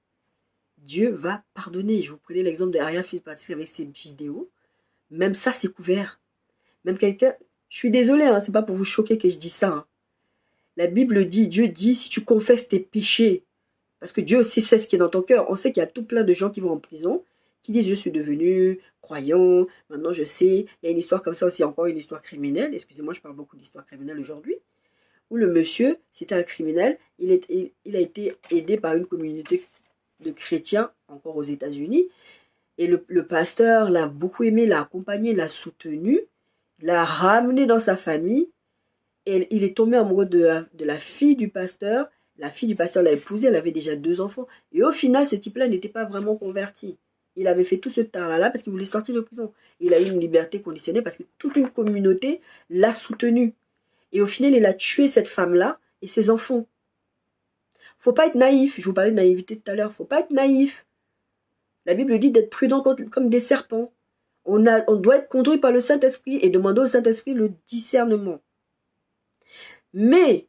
Dieu va pardonner. Je vous prenais l'exemple d'Ariel Fitzpatrick avec ses vidéos. Même ça, c'est couvert. Même quelqu'un... Je suis désolée, hein, c'est pas pour vous choquer que je dis ça. Hein. La Bible dit, Dieu dit, si tu confesses tes péchés, parce que Dieu aussi sait ce qui est dans ton cœur. On sait qu'il y a tout plein de gens qui vont en prison, qui disent, je suis devenu croyant, maintenant je sais. Il y a une histoire comme ça aussi, encore une histoire criminelle. Excusez-moi, je parle beaucoup d'histoire criminelle aujourd'hui. Où le monsieur, c'était un criminel, il a été aidé par une communauté de chrétiens, encore aux États-Unis. Et le pasteur l'a beaucoup aimé, l'a accompagné, l'a soutenu, l'a ramené dans sa famille. Et il est tombé amoureux de la fille du pasteur. La fille du pasteur l'a épousée, elle avait déjà 2 enfants. Et au final, ce type-là n'était pas vraiment converti. Il avait fait tout ce temps-là parce qu'il voulait sortir de prison. Il a eu une liberté conditionnée parce que toute une communauté l'a soutenu. Et au final, il a tué cette femme-là et ses enfants. Faut pas être naïf. Je vous parlais de naïveté tout à l'heure. Faut pas être naïf. La Bible dit d'être prudent comme des serpents. On doit être conduit par le Saint-Esprit et demander au Saint-Esprit le discernement. Mais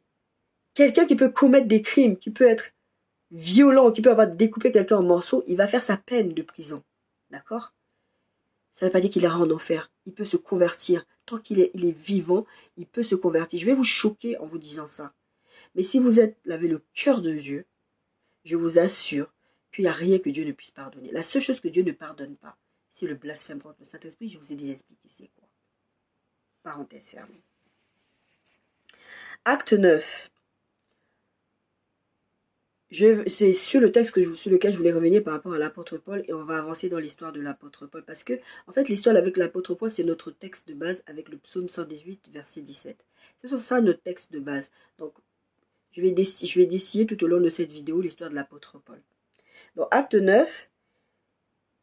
quelqu'un qui peut commettre des crimes, qui peut être violent, qui peut avoir découpé quelqu'un en morceaux, il va faire sa peine de prison. D'accord? Ça ne veut pas dire qu'il ira en enfer. Il peut se convertir. Tant qu'il est vivant, il peut se convertir. Je vais vous choquer en vous disant ça. Mais si vous avez le cœur de Dieu, je vous assure qu'il n'y a rien que Dieu ne puisse pardonner. La seule chose que Dieu ne pardonne pas, c'est le blasphème contre le Saint-Esprit. Je vous ai déjà expliqué c'est quoi. Parenthèse fermée. Acte 9. C'est sur le texte sur lequel je voulais revenir par rapport à l'apôtre Paul, et on va avancer dans l'histoire de l'apôtre Paul, parce que en fait l'histoire avec l'apôtre Paul, c'est notre texte de base avec le psaume 118 verset 17. C'est ça notre texte de base. Donc je vais dessiner tout au long de cette vidéo l'histoire de l'apôtre Paul. Dans Acte 9,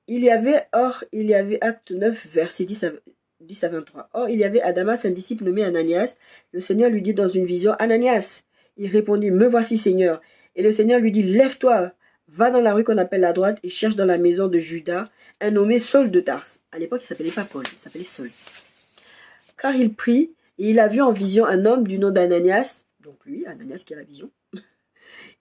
il y avait Acte 9 verset 10 à 23. Or il y avait à Damas un disciple nommé Ananias. Le Seigneur lui dit dans une vision, Ananias. Il répondit, me voici Seigneur. Et le Seigneur lui dit, lève-toi, va dans la rue qu'on appelle la droite et cherche dans la maison de Judas un nommé Saul de Tarse. À l'époque, il ne s'appelait pas Paul, il s'appelait Saul. Car il prie et il a vu en vision un homme du nom d'Ananias, donc lui, Ananias qui a la vision,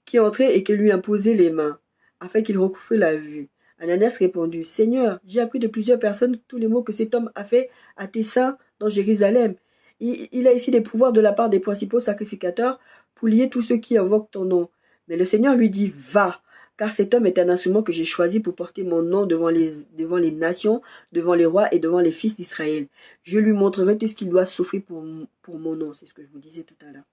qui entrait et qui lui imposait les mains, afin qu'il recouvre la vue. Ananias répondit, Seigneur, j'ai appris de plusieurs personnes tous les maux que cet homme a fait à tes saints dans Jérusalem. Il a ici des pouvoirs de la part des principaux sacrificateurs pour lier tous ceux qui invoquent ton nom. Mais le Seigneur lui dit, va, car cet homme est un instrument que j'ai choisi pour porter mon nom devant les nations, devant les rois et devant les fils d'Israël. Je lui montrerai tout ce qu'il doit souffrir pour mon nom. C'est ce que je vous disais tout à l'heure.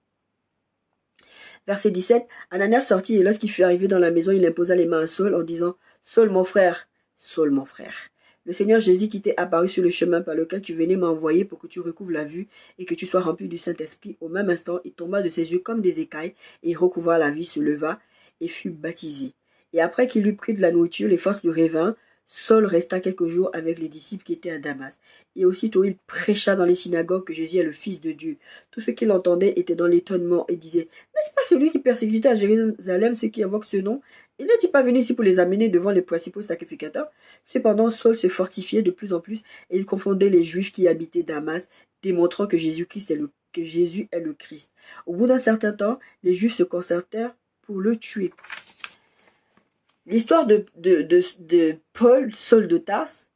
Verset 17, Ananias sortit et lorsqu'il fut arrivé dans la maison, il imposa les mains à Saul en disant, Saul mon frère, Saul mon frère. Le Seigneur Jésus qui t'est apparu sur le chemin par lequel tu venais m'a envoyé pour que tu recouvres la vue et que tu sois rempli du Saint-Esprit. Au même instant, il tomba de ses yeux comme des écailles et il recouvra la vue, se leva et fut baptisé. Et après qu'il eut pris de la nourriture, les forces lui revinrent. Saul resta quelques jours avec les disciples qui étaient à Damas. Et aussitôt il prêcha dans les synagogues que Jésus est le Fils de Dieu. Tous ceux qui l'entendaient étaient dans l'étonnement et disaient, n'est-ce pas celui qui persécutait à Jérusalem ceux qui invoquent ce nom? Il n'est-il pas venu ici pour les amener devant les principaux sacrificateurs? Cependant, Saul se fortifiait de plus en plus et il confondait les Juifs qui habitaient Damas, démontrant que Jésus est le Christ. Au bout d'un certain temps, les Juifs se concertèrent pour le tuer. L'histoire de Paul, Saul de Tarse,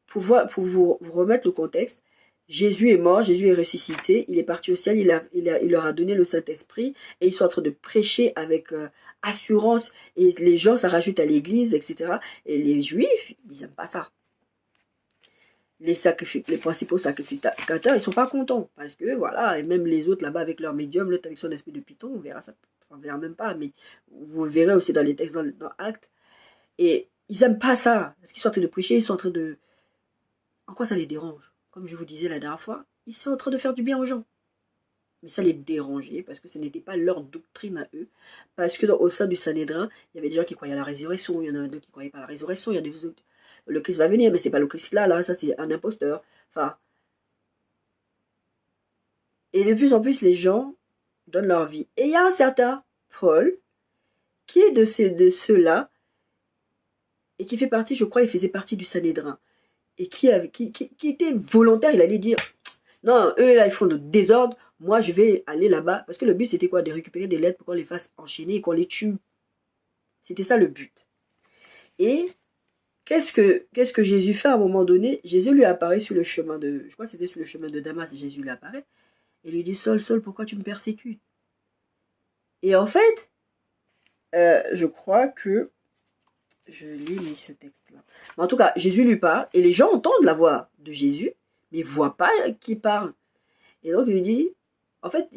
pour vous remettre le contexte, Jésus est mort, Jésus est ressuscité, il est parti au ciel, il leur a donné le Saint-Esprit et ils sont en train de prêcher avec assurance et les gens ça rajoute à l'église, etc. Et les Juifs, ils n'aiment pas ça. Les principaux sacrificateurs, ils ne sont pas contents parce que voilà, et même les autres là-bas avec leur médium, l'autre avec son esprit de python, on verra ça, on verra même pas, mais vous le verrez aussi dans les textes, dans Actes. Et ils n'aiment pas ça parce qu'ils sont en train de prêcher, ils sont en train de... En quoi ça les dérange? Comme je vous disais la dernière fois, ils sont en train de faire du bien aux gens. Mais ça les dérangeait parce que ce n'était pas leur doctrine à eux. Parce que au sein du Sanhédrin, il y avait des gens qui croyaient à la résurrection, il y en a d'autres qui ne croyaient pas à la résurrection, il y a des autres, le Christ va venir, mais c'est pas le Christ là, ça c'est un imposteur. Enfin. Et de plus en plus, les gens donnent leur vie. Et il y a un certain Paul qui est de ceux-là et qui fait partie, je crois, il faisait partie du Sanhédrin. Et qui était volontaire, il allait dire, non, eux là, ils font le désordre, moi je vais aller là-bas. Parce que le but c'était quoi? De récupérer des lettres pour qu'on les fasse enchaîner et qu'on les tue. C'était ça le but. Et qu'est-ce que Jésus fait à un moment donné? Jésus lui apparaît sur le chemin de, je crois que c'était sur le chemin de Damas, Jésus lui apparaît, et lui dit, Saul, Saul, pourquoi tu me persécutes? Et en fait, je crois que je l'ai mis ce texte-là. En tout cas, Jésus lui parle, et les gens entendent la voix de Jésus, mais ils ne voient pas qui parle. Et donc, il lui dit, en fait,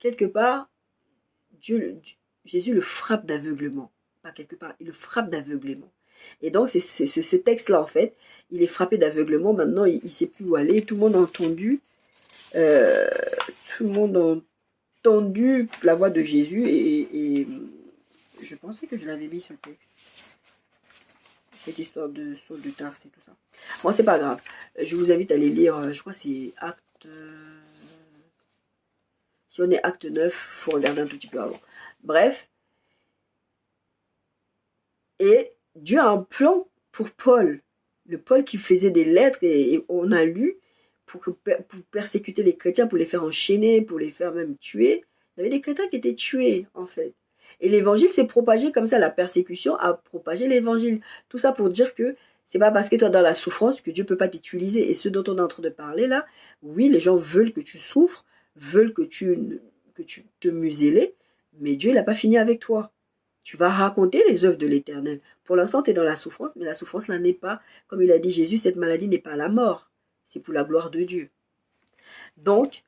quelque part, Jésus le frappe d'aveuglement. Pas quelque part, il le frappe d'aveuglement. Et donc, c'est ce texte-là, en fait, il est frappé d'aveuglement. Maintenant, il ne sait plus où aller. Tout le monde a entendu, la voix de Jésus, et je pensais que je l'avais mis sur le texte. Cette histoire de Saul de Tarse et tout ça. Bon, c'est pas grave. Je vous invite à aller lire, je crois que c'est Acte Si on est acte 9, il faut regarder un tout petit peu avant. Bref. Et Dieu a un plan pour Paul. Le Paul qui faisait des lettres et on a lu pour persécuter les chrétiens, pour les faire enchaîner, pour les faire même tuer. Il y avait des chrétiens qui étaient tués, en fait. Et l'évangile s'est propagé comme ça. La persécution a propagé l'évangile. Tout ça pour dire que c'est pas parce que tu es dans la souffrance que Dieu peut pas t'utiliser. Et ce dont on est en train de parler là, oui, les gens veulent que tu souffres, veulent que tu te museles, mais Dieu, il n'a pas fini avec toi. Tu vas raconter les œuvres de l'Éternel. Pour l'instant, tu es dans la souffrance, mais la souffrance là n'est pas, comme il a dit Jésus, cette maladie n'est pas la mort. C'est pour la gloire de Dieu. Donc,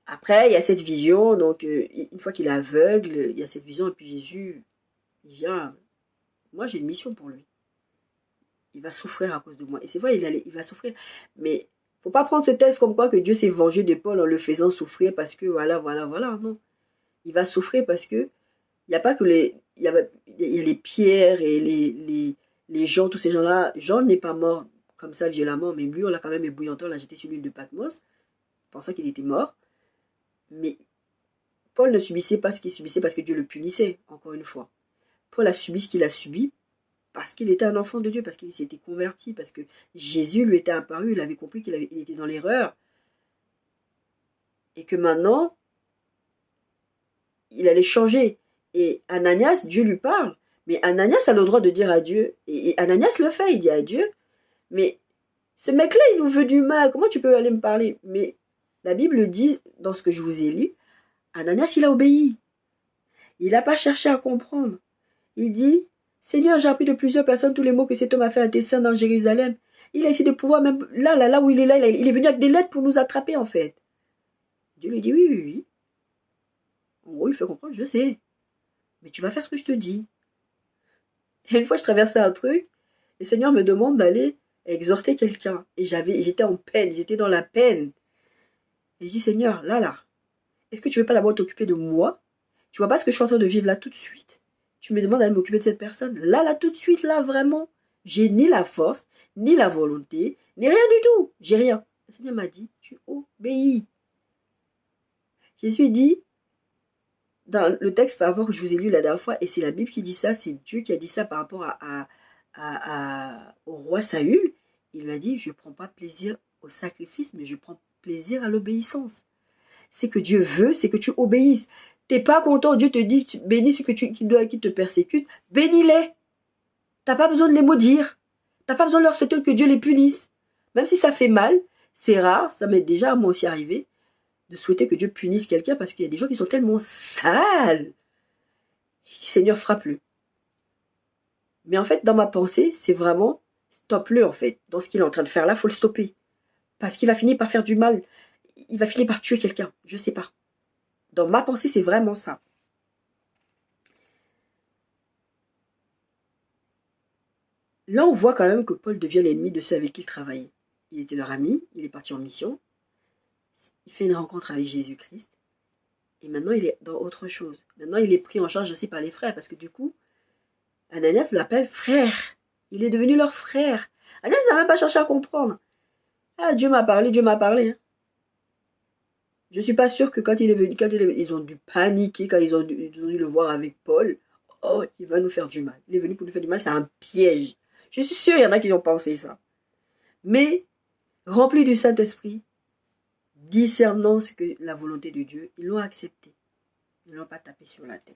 après, il y a cette vision. Donc, une fois qu'il est aveugle, il y a cette vision. Et puis Jésus, il vient. Moi, j'ai une mission pour lui. Il va souffrir à cause de moi. Et c'est vrai, il va souffrir. Mais faut pas prendre ce texte comme quoi que Dieu s'est vengé de Paul en le faisant souffrir parce que voilà. Non. Il va souffrir parce que il n'y a pas que il y a les pierres et les gens, tous ces gens-là. Jean n'est pas mort comme ça violemment, mais lui, on l'a quand même ébouillanté, on l'a jeté sur l'île de Patmos, pensant qu'il était mort. Mais Paul ne subissait pas ce qu'il subissait parce que Dieu le punissait, encore une fois. Paul a subi ce qu'il a subi parce qu'il était un enfant de Dieu, parce qu'il s'était converti, parce que Jésus lui était apparu, il avait compris qu'il était dans l'erreur. Et que maintenant, il allait changer. Et Ananias, Dieu lui parle. Mais Ananias a le droit de dire à Dieu. Et Ananias le fait, il dit à Dieu, mais ce mec-là, il nous veut du mal. Comment tu peux aller me parler? Mais la Bible dit, dans ce que je vous ai lu, Ananias, il a obéi. Il n'a pas cherché à comprendre. Il dit, Seigneur, j'ai appris de plusieurs personnes tous les mots que cet homme a fait à tes saints dans Jérusalem. Il a essayé de pouvoir, même là où il est là, il est venu avec des lettres pour nous attraper, en fait. Dieu lui dit, oui. En gros, il fait comprendre, je sais. Mais tu vas faire ce que je te dis. Et une fois, je traversais un truc, le Seigneur me demande d'aller exhorter quelqu'un. Et j'étais en peine, j'étais dans la peine. Et je dis, Seigneur, là, est-ce que tu veux pas d'abord t'occuper de moi? Tu vois pas ce que je suis en train de vivre là tout de suite? Tu me demandes d'aller m'occuper de cette personne? Là, tout de suite, là, vraiment. J'ai ni la force, ni la volonté, ni rien du tout. J'ai rien. Le Seigneur m'a dit, tu obéis. Jésus dit, dans le texte par rapport que je vous ai lu la dernière fois, et c'est la Bible qui dit ça, c'est Dieu qui a dit ça par rapport au roi Saül, il lui a dit, je ne prends pas plaisir au sacrifice, mais je prends plaisir à l'obéissance. C'est que Dieu veut, c'est que tu obéisses. Tu n'es pas content, Dieu te dit, bénis ceux qui te persécutent, bénis-les. Tu n'as pas besoin de les maudire. Tu n'as pas besoin de leur souhaiter que Dieu les punisse. Même si ça fait mal, c'est rare, ça m'est déjà à moi aussi arrivé, de souhaiter que Dieu punisse quelqu'un parce qu'il y a des gens qui sont tellement sales. Je dis, Seigneur, frappe-le. Mais en fait, dans ma pensée, c'est vraiment, stoppe-le en fait. Dans ce qu'il est en train de faire là, il faut le stopper. Parce qu'il va finir par faire du mal. Il va finir par tuer quelqu'un. Je sais pas. Dans ma pensée, c'est vraiment ça. Là, on voit quand même que Paul devient l'ennemi de ceux avec qui il travaillait. Il était leur ami, il est parti en mission. Il fait une rencontre avec Jésus-Christ. Et maintenant, il est dans autre chose. Maintenant, il est pris en charge aussi par les frères. Parce que du coup, Ananias l'appelle frère. Il est devenu leur frère. Ananias n'a même pas cherché à comprendre. Ah, Dieu m'a parlé, Dieu m'a parlé. Je ne suis pas sûre que quand il est venu, ils ont dû paniquer quand ils ont dû le voir avec Paul. Oh, il va nous faire du mal. Il est venu pour nous faire du mal, c'est un piège. Je suis sûre qu'il y en a qui ont pensé ça. Mais, remplis du Saint-Esprit, discernant ce que la volonté de Dieu, ils l'ont accepté. Ils ne l'ont pas tapé sur la tête.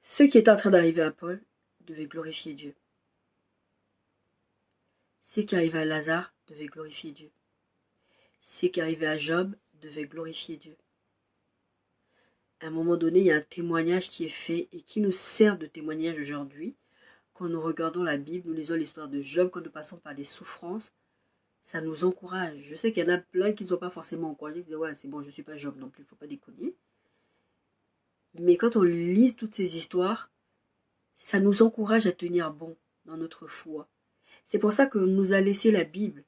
Ce qui est en train d'arriver à Paul devait glorifier Dieu. Ce qui arrivait à Lazare devait glorifier Dieu. Ce qui arrivait à Job devait glorifier Dieu. À un moment donné, il y a un témoignage qui est fait et qui nous sert de témoignage aujourd'hui. Quand nous regardons la Bible, nous lisons l'histoire de Job, quand nous passons par des souffrances, ça nous encourage. Je sais qu'il y en a plein qui ne sont pas forcément encouragés, qui disent ouais, c'est bon, je ne suis pas Job non plus, il ne faut pas déconner. Mais quand on lit toutes ces histoires, ça nous encourage à tenir bon dans notre foi. C'est pour ça que nous a laissé la Bible.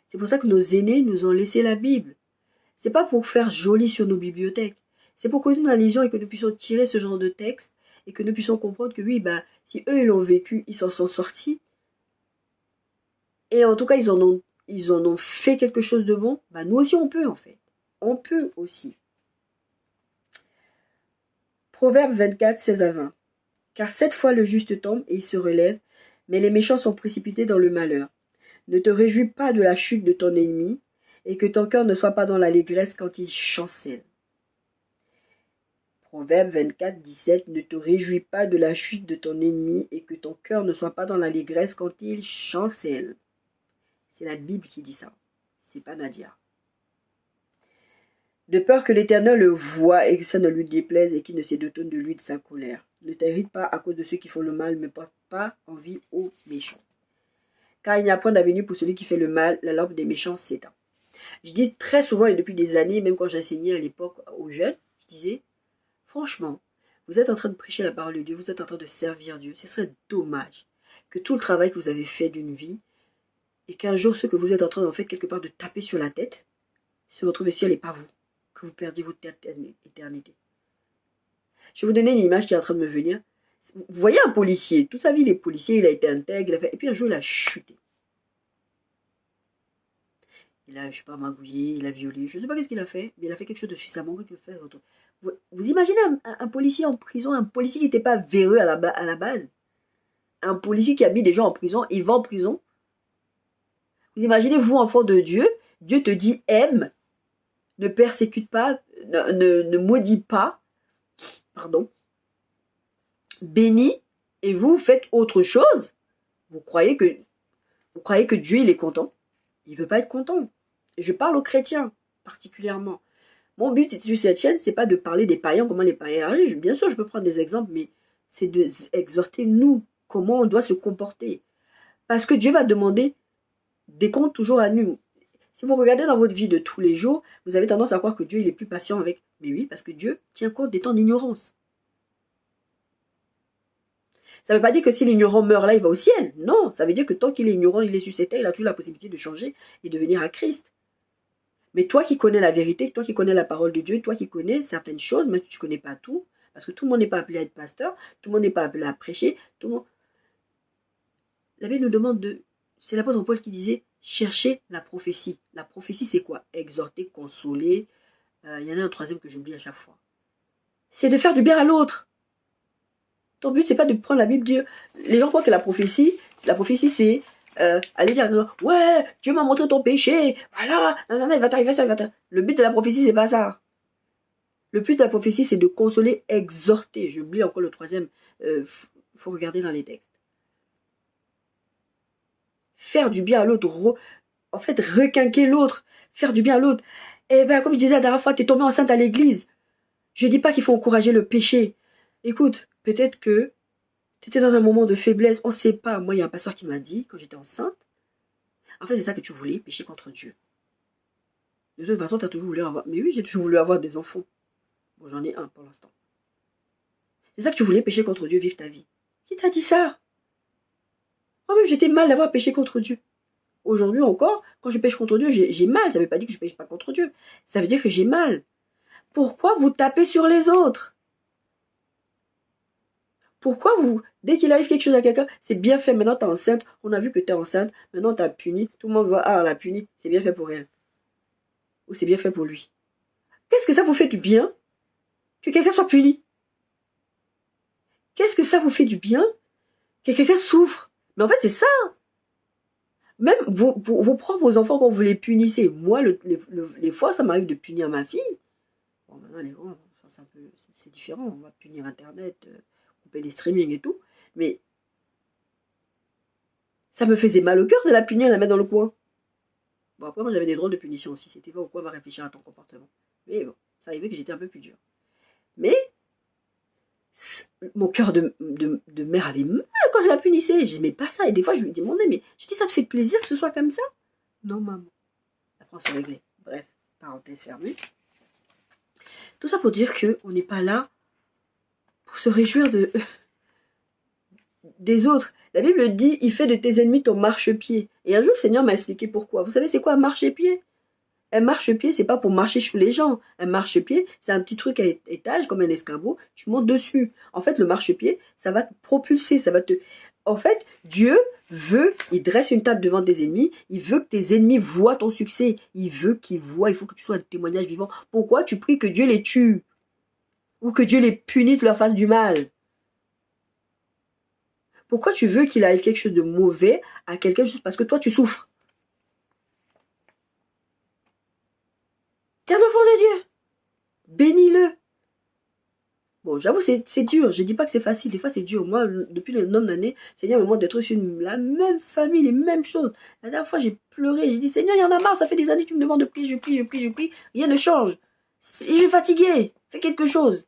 C'est pour ça que nos aînés nous ont laissé la Bible. C'est pas pour faire joli sur nos bibliothèques. C'est pour que nous la lisions et que nous puissions tirer ce genre de texte et que nous puissions comprendre que oui, si eux ils l'ont vécu, ils s'en sont sortis. Et en tout cas, ils ils en ont fait quelque chose de bon, bah nous aussi on peut en fait. On peut aussi. Proverbe 24, 16 à 20. Car 7 fois le juste tombe et il se relève, mais les méchants sont précipités dans le malheur. Ne te réjouis pas de la chute de ton ennemi, et que ton cœur ne soit pas dans l'allégresse quand il chancelle. Proverbe 24, 17. Ne te réjouis pas de la chute de ton ennemi, et que ton cœur ne soit pas dans l'allégresse quand il chancelle. C'est la Bible qui dit ça, c'est pas Nadia. De peur que l'Éternel le voie et que ça ne lui déplaise et qu'il ne se détourne de lui de sa colère. Ne t'irrite pas à cause de ceux qui font le mal, mais porte pas envie aux méchants. Car il n'y a point d'avenir pour celui qui fait le mal, la lampe des méchants s'éteint. Je dis très souvent et depuis des années, même quand j'enseignais à l'époque aux jeunes, je disais, franchement, vous êtes en train de prêcher la parole de Dieu, vous êtes en train de servir Dieu. Ce serait dommage que tout le travail que vous avez fait d'une vie, et qu'un jour, ce que vous êtes en train d'en faire quelque part de taper sur la tête, se retrouve ici, elle n'est pas vous, que vous perdiez votre éternité. Je vais vous donner une image qui est en train de me venir. Vous voyez un policier, toute sa vie il est policier, il a été intègre, et puis un jour il a chuté. Il a, je sais pas, magouillé, il a violé, je ne sais pas qu'est-ce qu'il a fait, mais il a fait quelque chose de suffisamment qu'il fait. Vous imaginez un policier en prison, un policier qui n'était pas véreux à la base, un policier qui a mis des gens en prison, il va en prison. Vous imaginez, vous, enfant de Dieu, Dieu te dit aime, ne persécute pas, ne maudit pas, pardon, bénis, et vous faites autre chose. Vous croyez que Dieu, il est content? Il ne peut pas être content. Je parle aux chrétiens, particulièrement. Mon but sur cette chaîne, c'est pas de parler des païens, comment les païens agissent. Bien sûr, je peux prendre des exemples, mais c'est d'exhorter nous, comment on doit se comporter. Parce que Dieu va demander des comptes toujours à nous. Si vous regardez dans votre vie de tous les jours, vous avez tendance à croire que Dieu il est plus patient avec. Mais oui, parce que Dieu tient compte des temps d'ignorance. Ça ne veut pas dire que si l'ignorant meurt là, il va au ciel. Non, ça veut dire que tant qu'il est ignorant, il est sur cette terre, il a toujours la possibilité de changer et de venir à Christ. Mais toi qui connais la vérité, toi qui connais la parole de Dieu, toi qui connais certaines choses, mais tu ne connais pas tout, parce que tout le monde n'est pas appelé à être pasteur, tout le monde n'est pas appelé à prêcher, tout le monde... La Bible nous demande de... C'est l'apôtre Paul qui disait, cherchez la prophétie. La prophétie, c'est quoi? Exhorter, consoler. Il y en a un troisième que j'oublie à chaque fois. C'est de faire du bien à l'autre. Ton but, c'est pas de prendre la Bible, Dieu. Les gens croient que la prophétie c'est aller dire, ouais, Dieu m'a montré ton péché, voilà, non, il va t'arriver ça, il va t'arriver. Le but de la prophétie, c'est pas ça. Le but de la prophétie, c'est de consoler, exhorter. J'oublie encore le troisième, faut regarder dans les textes. Faire du bien à l'autre, en fait, requinquer l'autre, faire du bien à l'autre. Eh bien, comme je disais la dernière fois, t'es tombé enceinte à l'église. Je dis pas qu'il faut encourager le péché. Écoute, peut-être que tu étais dans un moment de faiblesse, on ne sait pas. Moi, il y a un pasteur qui m'a dit, quand j'étais enceinte, en fait, c'est ça que tu voulais, pécher contre Dieu. De toute façon, tu as toujours voulu avoir... Mais oui, j'ai toujours voulu avoir des enfants. Bon, j'en ai un pour l'instant. C'est ça que tu voulais, pécher contre Dieu, vivre ta vie. Qui t'a dit ça? Moi-même, j'étais mal d'avoir péché contre Dieu. Aujourd'hui encore, quand je pêche contre Dieu, j'ai mal. Ça ne veut pas dire que je ne pêche pas contre Dieu. Ça veut dire que j'ai mal. Pourquoi vous tapez sur les autres? Pourquoi vous, dès qu'il arrive quelque chose à quelqu'un, c'est bien fait, maintenant t'es enceinte, on a vu que t'es enceinte, maintenant t'as puni, tout le monde voit, ah, on l'a puni, c'est bien fait pour elle. Ou c'est bien fait pour lui. Qu'est-ce que ça vous fait du bien que quelqu'un soit puni? Qu'est-ce que ça vous fait du bien que quelqu'un souffre? Mais en fait, c'est ça. Même vos propres enfants, quand vous les punissez, moi, les fois, ça m'arrive de punir ma fille. Bon, maintenant, les grands, c'est différent, on va punir Internet, couper les streamings et tout, mais ça me faisait mal au cœur de la punir, de la mettre dans le coin. Bon, après, moi, j'avais des drôles de punitions aussi. C'était pas au coin, on va réfléchir à ton comportement. Mais bon, ça arrivait que j'étais un peu plus dur. Mais mon cœur de mère avait mal quand je la punissais. J'aimais pas ça. Et des fois, je lui demandais, mais je dis, ça te fait plaisir que ce soit comme ça? Non, maman. Après, on se réglait. Bref, parenthèse fermée. Tout ça pour dire qu'on n'est pas là pour se réjouir des autres. La Bible dit, il fait de tes ennemis ton marchepied. Et un jour, le Seigneur m'a expliqué pourquoi. Vous savez, c'est quoi un marchepied? Un marchepied, c'est pas pour marcher sous les gens. Un marchepied, c'est un petit truc à étage, comme un escabeau. Tu montes dessus. En fait, le marchepied, ça va te propulser, ça va te... En fait, Dieu veut, il dresse une table devant tes ennemis, il veut que tes ennemis voient ton succès, il veut qu'ils voient, il faut que tu sois un témoignage vivant. Pourquoi tu pries que Dieu les tue? Ou que Dieu les punisse, leur fasse du mal? Pourquoi tu veux qu'il arrive quelque chose de mauvais à quelqu'un juste parce que toi tu souffres? T'es un enfant de Dieu. Bénis-le. Bon, j'avoue, c'est dur. Je dis pas que c'est facile. Des fois, c'est dur. Moi, depuis le nombre d'années, Seigneur me demande d'être sur la même famille, les mêmes choses. La dernière fois, j'ai pleuré. J'ai dit, Seigneur, il y en a marre. Ça fait des années que tu me demandes de prier. Je prie, je prie, je prie. Rien ne change. Je suis fatigué. Fais quelque chose.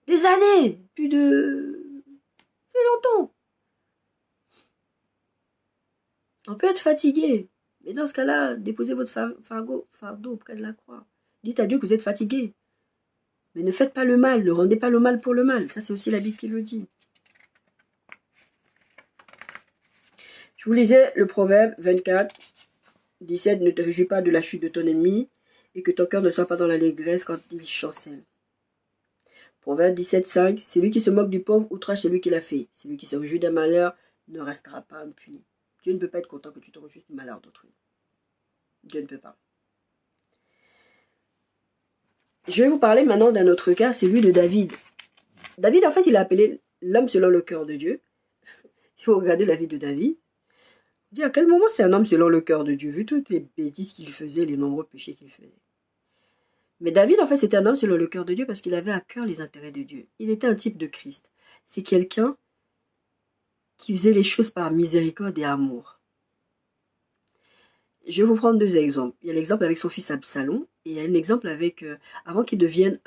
Des années. Plus de... Plus longtemps. On peut être fatigué. Mais dans ce cas-là, déposez votre fardeau auprès de la croix. Dites à Dieu que vous êtes fatigué. Mais ne faites pas le mal, ne rendez pas le mal pour le mal. Ça, c'est aussi la Bible qui le dit. Je vous lisais le proverbe 24, 17. Ne te réjouis pas de la chute de ton ennemi et que ton cœur ne soit pas dans l'allégresse quand il chancelle. Proverbe 17, 5. Celui qui se moque du pauvre outrage celui qui l'a fait. Celui qui se réjouit d'un malheur ne restera pas impuni. Dieu ne peut pas être content que tu te réjouisses du malheur d'autrui. Dieu ne peut pas. Je vais vous parler maintenant d'un autre cas, celui de David. David, en fait, il est appelé l'homme selon le cœur de Dieu. Si vous regardez la vie de David, dis à quel moment c'est un homme selon le cœur de Dieu, vu toutes les bêtises qu'il faisait, les nombreux péchés qu'il faisait. Mais David, en fait, c'était un homme selon le cœur de Dieu parce qu'il avait à cœur les intérêts de Dieu. Il était un type de Christ. C'est quelqu'un qui faisait les choses par miséricorde et amour. Je vais vous prendre deux exemples. Il y a l'exemple avec son fils Absalom et il y a un exemple avec, avant qu'il devienne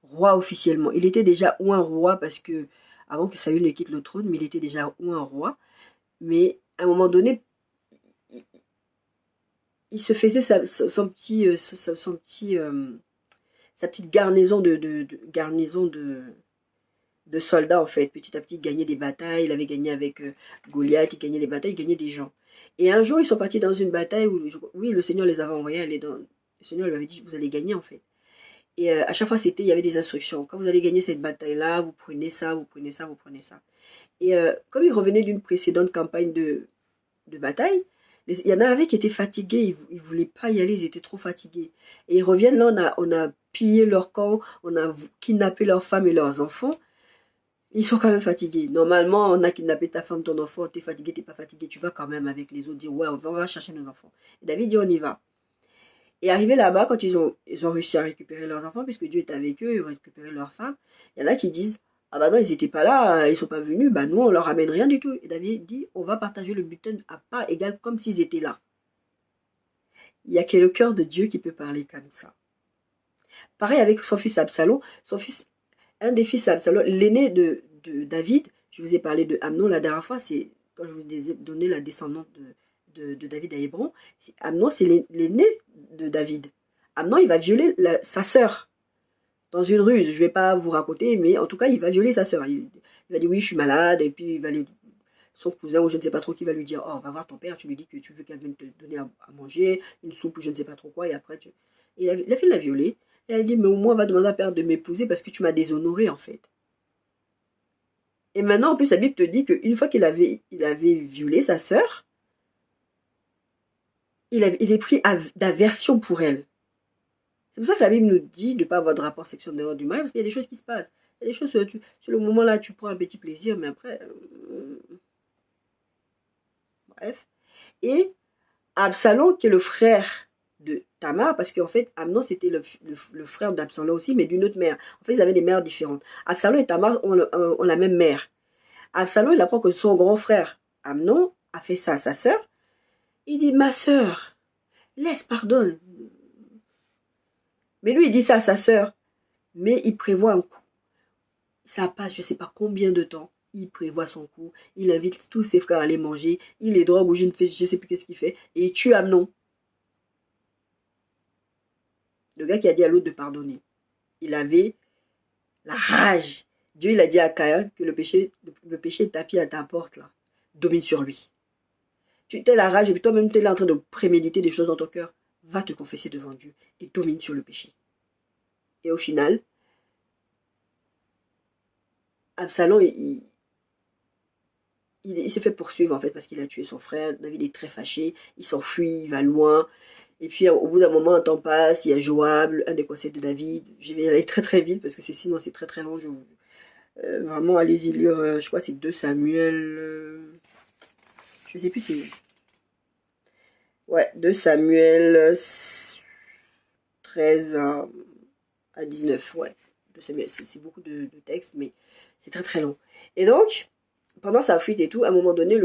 roi officiellement. Il était déjà ou un roi parce que, avant que Saül ne quitte le trône, mais il était déjà ou un roi. Mais à un moment donné, il se faisait sa petite garnison de soldats en fait. Petit à petit, il gagnait des batailles. Il avait gagné avec Goliath, il gagnait des batailles, il gagnait des gens. Et un jour, ils sont partis dans une bataille où, oui, le Seigneur les avait envoyés aller dans... Le Seigneur lui avait dit, vous allez gagner en fait. Et à chaque fois, il y avait des instructions. Quand vous allez gagner cette bataille-là, vous prenez ça, vous prenez ça, vous prenez ça. Et comme ils revenaient d'une précédente campagne de bataille, il y en avait qui étaient fatigués, ils ne voulaient pas y aller, ils étaient trop fatigués. Et ils reviennent là, on a pillé leur camp, on a kidnappé leurs femmes et leurs enfants. Ils sont quand même fatigués. Normalement, on a kidnappé ta femme, ton enfant, t'es fatigué, t'es pas fatigué, tu vas quand même avec les autres dire ouais, on va chercher nos enfants. Et David dit on y va. Et arrivé là-bas, quand ils ont réussi à récupérer leurs enfants, puisque Dieu est avec eux, ils ont récupéré leurs femmes, il y en a qui disent ah bah non, ils n'étaient pas là, ils sont pas venus, bah nous on leur ramène rien du tout. Et David dit on va partager le butin à part égale comme s'ils étaient là. Il n'y a que le cœur de Dieu qui peut parler comme ça. Pareil avec son fils Absalom, un des fils Absalom, l'aîné de David, je vous ai parlé de Amnon la dernière fois, c'est quand je vous ai donné la descendante de David à Hébron, Amnon c'est l'aîné de David. Amnon il va violer sa sœur dans une ruse, je ne vais pas vous raconter, mais en tout cas il va violer sa sœur. Il va dire oui je suis malade, et puis il va son cousin ou je ne sais pas trop qui va lui dire oh va voir ton père, tu lui dis que tu veux qu'elle vienne te donner à manger, une soupe ou je ne sais pas trop quoi, et après il a fait de la violer. Et elle dit, mais au moins, on va demander à père de m'épouser parce que tu m'as déshonoré, en fait. Et maintenant, en plus, la Bible te dit qu'une fois qu'il avait violé sa sœur, il est pris d'aversion pour elle. C'est pour ça que la Bible nous dit de ne pas avoir de rapport sexuel dehors du mariage, parce qu'il y a des choses qui se passent. Il y a des choses, sur le moment là, tu prends un petit plaisir, mais après... bref. Et Absalom, qui est le frère de Tamar, parce qu'en fait, Amnon, c'était le frère d'Absalom aussi, mais d'une autre mère. En fait, ils avaient des mères différentes. Absalom et Tamar ont la même mère. Absalom, il apprend que son grand frère, Amnon, a fait ça à sa sœur. Il dit, ma sœur, laisse, pardonne. Mais lui, il dit ça à sa sœur. Mais il prévoit un coup. Ça passe, je ne sais pas combien de temps. Il prévoit son coup. Il invite tous ses frères à aller manger. Il les drogue ou je ne sais plus qu'est-ce qu'il fait. Et il tue Amnon. Le gars qui a dit à l'autre de pardonner. Il avait la rage. Dieu, il a dit à Caïn que le péché est tapis à ta porte, là. Domine sur lui. Tu t'es la rage et puis toi-même, tu es là en train de préméditer des choses dans ton cœur. Va te confesser devant Dieu et domine sur le péché. Et au final, Absalom, il s'est fait poursuivre en fait parce qu'il a tué son frère. David est très fâché, il s'enfuit, il va loin. Et puis au bout d'un moment, un temps passe, il y a Joab, un des conseillers de David. Je vais aller très très vite parce que sinon c'est très très long. Vraiment, allez-y lire, je crois que c'est 2 Samuel. Je sais plus c'est. Ouais, 2 Samuel 13 à 19. Ouais, 2 Samuel, c'est beaucoup de textes, mais c'est très très long. Et donc, pendant sa fuite et tout, à un moment donné,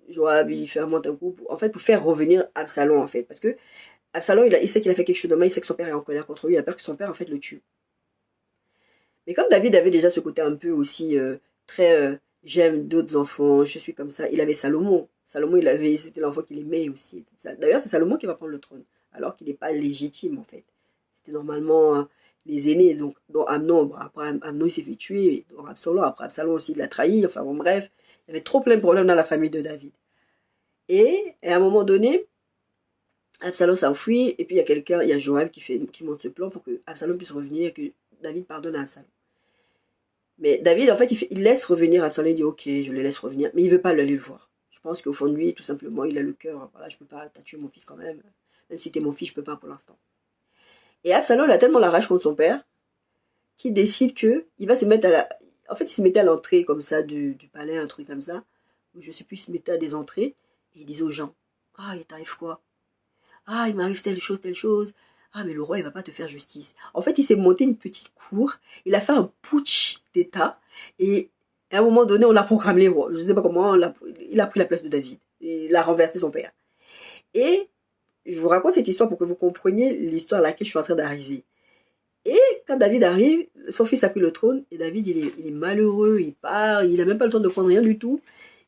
Joab, il fait remonter un coup, en fait, pour faire revenir Absalom, en fait. Parce que Absalom, il sait qu'il a fait quelque chose de mal, il sait que son père est en colère contre lui, il a peur que son père, en fait, le tue. Mais comme David avait déjà ce côté un peu aussi très j'aime d'autres enfants, je suis comme ça, il avait Salomon. Salomon, c'était l'enfant qu'il aimait aussi. D'ailleurs, c'est Salomon qui va prendre le trône, alors qu'il n'est pas légitime en fait. C'était normalement les aînés, donc dont Amnon, bon, après Amnon il s'est fait tuer, donc Absalom, après Absalom aussi il l'a trahi, enfin bon bref, il y avait trop plein de problèmes dans la famille de David. Et à un moment donné, Absalom s'enfuit, et puis il y a Joab qui monte ce plan pour que Absalom puisse revenir et que David pardonne à Absalom. Mais David, en fait, il laisse revenir Absalom, il dit ok, je le laisse revenir, mais il veut pas aller le voir. Je pense qu'au fond de lui, tout simplement, il a le cœur, voilà, je peux pas, t'as tué mon fils quand même si t'es mon fils, je peux pas pour l'instant. Et Absalom a tellement la rage contre son père, qu'il décide que il va se mettre en fait, il se mettait à l'entrée comme ça du palais, un truc comme ça, où je sais plus, il se mettait à des entrées, et il disait aux gens, ah, il t'arrive quoi? Ah, il m'arrive telle chose, telle chose. Ah, mais le roi, il va pas te faire justice. En fait, il s'est monté une petite cour. Il a fait un putsch d'État. Et à un moment donné, on l'a proclamé roi. Je ne sais pas comment, il a pris la place de David. Il a renversé son père. Et je vous raconte cette histoire pour que vous compreniez l'histoire à laquelle je suis en train d'arriver. Et quand David arrive, son fils a pris le trône. Et David, il est malheureux. Il part. Il n'a même pas le temps de prendre rien du tout.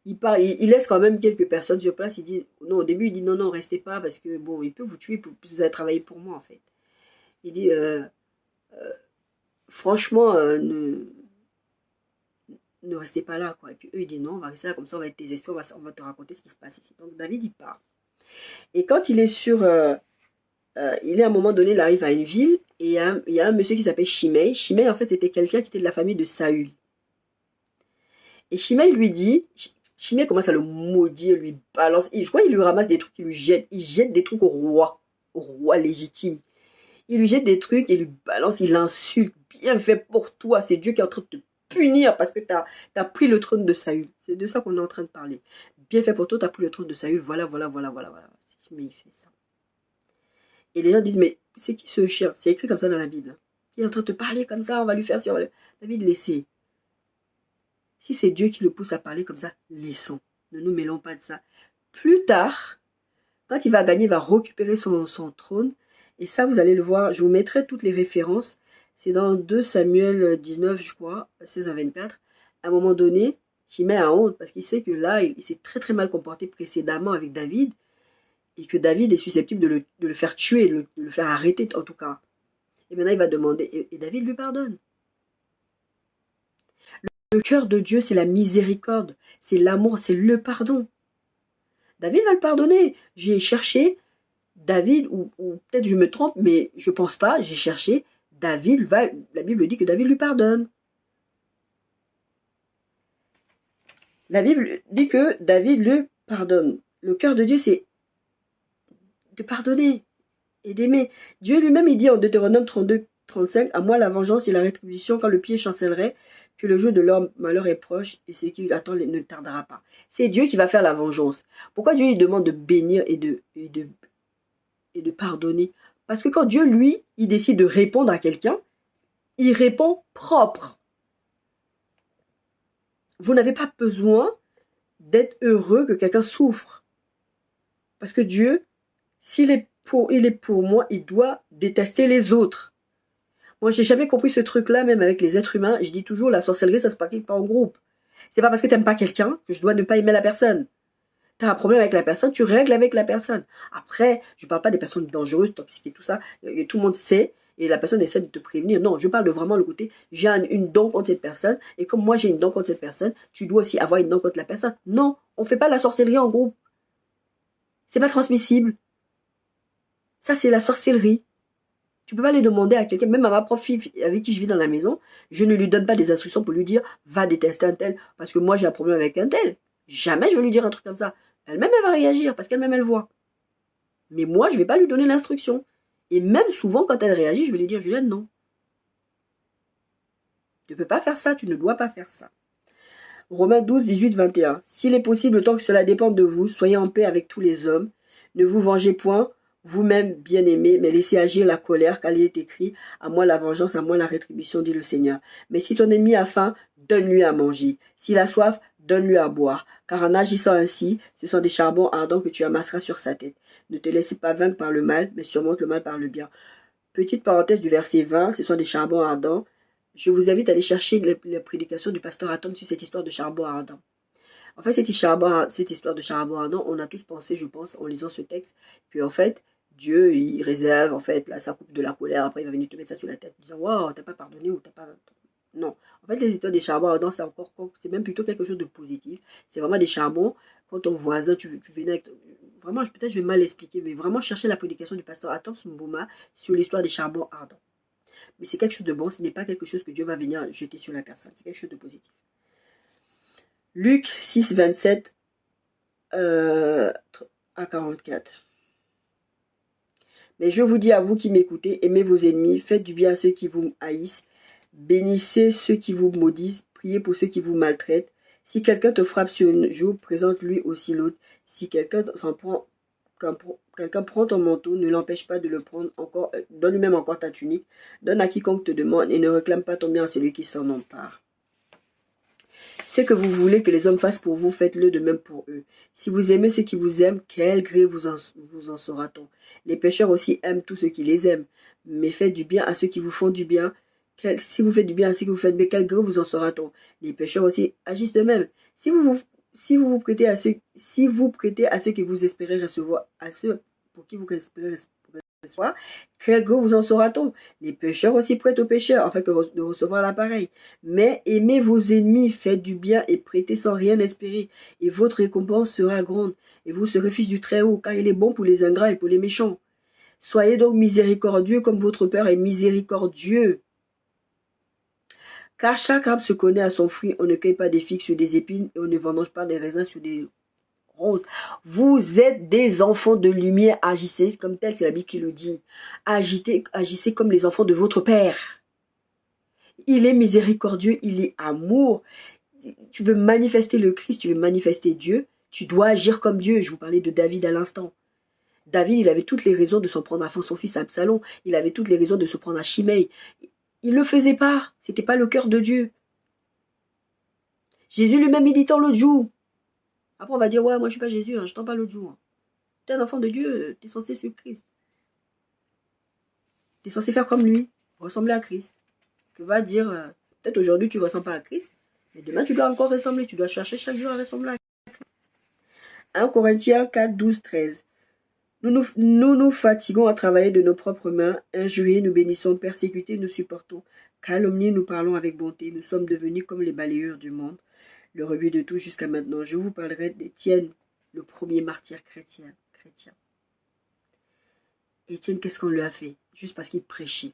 Il part, il laisse quand même quelques personnes sur place. Il dit, non, au début, il dit, non, non, restez pas parce que, bon, il peut vous tuer, vous avez travaillé pour moi, en fait. Il dit, franchement, ne restez pas là, quoi. Et puis eux, ils disent, non, on va rester là, comme ça, on va être tes espions, on va te raconter ce qui se passe ici. Donc David, il part. Et quand il est il est à un moment donné, il arrive à une ville, et il y a un monsieur qui s'appelle Shimei. Shimei, en fait, c'était quelqu'un qui était de la famille de Saül. Et Shimei lui dit, Shimei commence à le maudire, lui balance. Je crois qu'il lui ramasse des trucs, il jette des trucs au roi légitime. Il lui jette des trucs et lui balance, il l'insulte. Bien fait pour toi, c'est Dieu qui est en train de te punir parce que tu as pris le trône de Saül. C'est de ça qu'on est en train de parler. Bien fait pour toi, tu as pris le trône de Saül. Voilà. Mais il fait ça. Et les gens disent, mais c'est qui ce chien? C'est écrit comme ça dans la Bible. Il est en train de te parler comme ça, on va lui faire ça. David, laissez. Si c'est Dieu qui le pousse à parler comme ça, laissons. Ne nous mêlons pas de ça. Plus tard, quand il va gagner, il va récupérer son trône. Et ça, vous allez le voir. Je vous mettrai toutes les références. C'est dans 2 Samuel 19, je crois, 16 à 24. À un moment donné, Shimei a honte parce qu'il sait que là, il s'est très très mal comporté précédemment avec David. Et que David est susceptible de le faire tuer, de le faire arrêter en tout cas. Et maintenant, il va demander. Et David lui pardonne. Le cœur de Dieu, c'est la miséricorde, c'est l'amour, c'est le pardon. David va le pardonner. J'ai cherché David, ou peut-être je me trompe, mais je pense pas, j'ai cherché, la Bible dit que David lui pardonne. La Bible dit que David le pardonne. Le cœur de Dieu, c'est de pardonner et d'aimer. Dieu lui-même, il dit en Deutéronome 32, 35, à moi la vengeance et la rétribution quand le pied chancellerait, que le jour de leur malheur est proche et ce qui attend ne tardera pas. C'est Dieu qui va faire la vengeance. Pourquoi Dieu il demande de bénir et de pardonner? Parce que quand Dieu, lui, il décide de répondre à quelqu'un, il répond propre. Vous n'avez pas besoin d'être heureux que quelqu'un souffre. Parce que Dieu, s'il est pour moi, il doit détester les autres. Moi, j'ai jamais compris ce truc-là, même avec les êtres humains. Je dis toujours, la sorcellerie, ça se pratique pas en groupe. C'est pas parce que tu n'aimes pas quelqu'un que je dois ne pas aimer la personne. Tu as un problème avec la personne, tu règles avec la personne. Après, je ne parle pas des personnes dangereuses, toxiques et tout ça. Et tout le monde sait et la personne essaie de te prévenir. Non, je parle de vraiment le côté, j'ai une dent contre cette personne et comme moi j'ai une dent contre cette personne, tu dois aussi avoir une dent contre la personne. Non, on ne fait pas la sorcellerie en groupe. C'est pas transmissible. Ça, c'est la sorcellerie. Tu peux pas les demander à quelqu'un, même à ma propre fille avec qui je vis dans la maison, je ne lui donne pas des instructions pour lui dire, va détester un tel, parce que moi j'ai un problème avec un tel. Jamais je vais lui dire un truc comme ça. Elle-même, elle va réagir parce qu'elle-même, elle voit. Mais moi, je ne vais pas lui donner l'instruction. Et même souvent, quand elle réagit, je vais lui dire, Julienne, non. Tu ne peux pas faire ça, tu ne dois pas faire ça. Romains 12, 18, 21. S'il est possible, tant que cela dépend de vous, soyez en paix avec tous les hommes. Ne vous vengez point, vous-même bien-aimés, mais laissez agir la colère, car il est écrit, à moi la vengeance, à moi la rétribution, dit le Seigneur. Mais si ton ennemi a faim, donne-lui à manger. S'il a soif, donne-lui à boire. Car en agissant ainsi, ce sont des charbons ardents que tu amasseras sur sa tête. Ne te laisse pas vaincre par le mal, mais surmonte le mal par le bien. Petite parenthèse du verset 20, ce sont des charbons ardents. Je vous invite à aller chercher la prédication du pasteur Atom sur cette histoire de charbon ardent. En fait, cette histoire de charbon ardent, on a tous pensé, je pense, en lisant ce texte, puis en fait, Dieu, il réserve, en fait, là, sa coupe de la colère, après il va venir te mettre ça sur la tête, en disant, waouh, t'as pas pardonné ou t'as pas... Non. En fait, les histoires des charbons ardents, c'est même plutôt quelque chose de positif. C'est vraiment des charbons. Quand ton voisin, tu venais avec... Vraiment, peut-être je vais mal expliquer, mais vraiment chercher la prédication du pasteur Atom Mbouma sur l'histoire des charbons ardents. Mais c'est quelque chose de bon, ce n'est pas quelque chose que Dieu va venir jeter sur la personne. C'est quelque chose de positif. Luc 6, 27 à 44. Mais je vous dis à vous qui m'écoutez, aimez vos ennemis, faites du bien à ceux qui vous haïssent, bénissez ceux qui vous maudissent, priez pour ceux qui vous maltraitent. Si quelqu'un te frappe sur une joue, présente-lui aussi l'autre. Si quelqu'un prend ton manteau, ne l'empêche pas de le prendre encore, donne lui-même encore ta tunique, donne à quiconque te demande et ne réclame pas ton bien à celui qui s'en empare. Ce que vous voulez que les hommes fassent pour vous, faites-le de même pour eux. Si vous aimez ceux qui vous aiment, quel gré vous en saura-t-on? Les pécheurs aussi aiment tous ceux qui les aiment. Mais faites du bien à ceux qui vous font du bien. Si vous faites du bien à ceux qui vous font bien, quel gré vous en saura-t-on? Les pécheurs aussi agissent de même. Si vous prêtez à ceux qui vous espérez recevoir, à ceux pour qui vous espérez recevoir, quel gré vous en saura-t-on? Les pécheurs aussi prêtent aux pécheurs, afin de recevoir l'appareil. Mais aimez vos ennemis, faites du bien et prêtez sans rien espérer, et votre récompense sera grande, et vous serez fils du Très-Haut, car il est bon pour les ingrats et pour les méchants. Soyez donc miséricordieux comme votre Père est miséricordieux. Car chaque arbre se connaît à son fruit, on ne cueille pas des figues sur des épines, et on ne vendange pas des raisins sur des roses. Vous êtes des enfants de lumière, agissez comme tel, c'est la Bible qui le dit. Agissez comme les enfants de votre Père. Il est miséricordieux, il est amour. Tu veux manifester le Christ, tu veux manifester Dieu, tu dois agir comme Dieu. Je vous parlais de David à l'instant. David, il avait toutes les raisons de s'en prendre à son fils Absalom. Il avait toutes les raisons de se prendre à Shimei. Il ne le faisait pas. C'était pas le cœur de Dieu. Jésus lui-même, il dit tant l'autre jour. Après, on va dire, ouais, moi, je suis pas Jésus, hein, je tends pas l'autre jour. Tu es un enfant de Dieu, tu es censé suivre Christ. Tu es censé faire comme lui, ressembler à Christ. Tu vas dire, peut-être aujourd'hui, tu ne ressembles pas à Christ, mais demain, tu dois encore ressembler. Tu dois chercher chaque jour à ressembler à Christ. 1 Corinthiens 4, 12, 13. Nous fatiguons à travailler de nos propres mains, injuriés, nous bénissons, persécutés, nous supportons, calomniés, nous parlons avec bonté, nous sommes devenus comme les balayeurs du monde, le rebut de tout jusqu'à maintenant. Je vous parlerai d'Étienne, le premier martyr chrétien. Étienne, qu'est-ce qu'on lui a fait? Juste parce qu'il prêchait.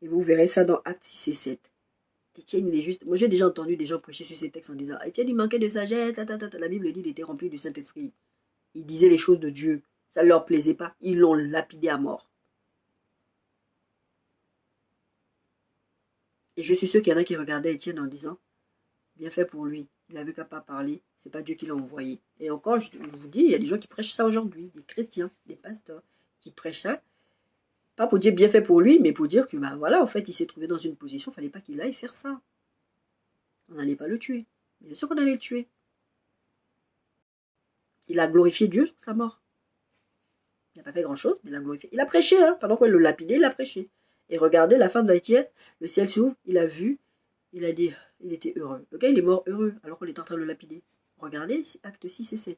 Et vous verrez ça dans Actes 6 et 7. Étienne, il est juste... Moi, j'ai déjà entendu des gens prêcher sur ces textes en disant Étienne, il manquait de sagesse, La Bible dit qu'il était rempli du Saint-Esprit. Il disait les choses de Dieu. Ça ne leur plaisait pas. Ils l'ont lapidé à mort. Et je suis sûr qu'il y en a qui regardaient Étienne en disant bien fait pour lui. Il n'avait qu'à pas parler. C'est pas Dieu qui l'a envoyé. Et encore, je vous dis, il y a des gens qui prêchent ça aujourd'hui. Des chrétiens, des pasteurs qui prêchent ça. Pas pour dire bien fait pour lui, mais pour dire que, bah voilà, en fait, il s'est trouvé dans une position, il ne fallait pas qu'il aille faire ça. On n'allait pas le tuer. Bien sûr qu'on allait le tuer. Il a glorifié Dieu sur sa mort. Il n'a pas fait grand-chose, mais il a glorifié. Il a prêché, hein, pendant qu'on le lapidait, il a prêché. Et regardez, la fin de Étienne, le ciel s'ouvre, il a vu, il a dit, il était heureux. Le gars, il est mort heureux, alors qu'on est en train de le lapider. Regardez, actes 6 et 7.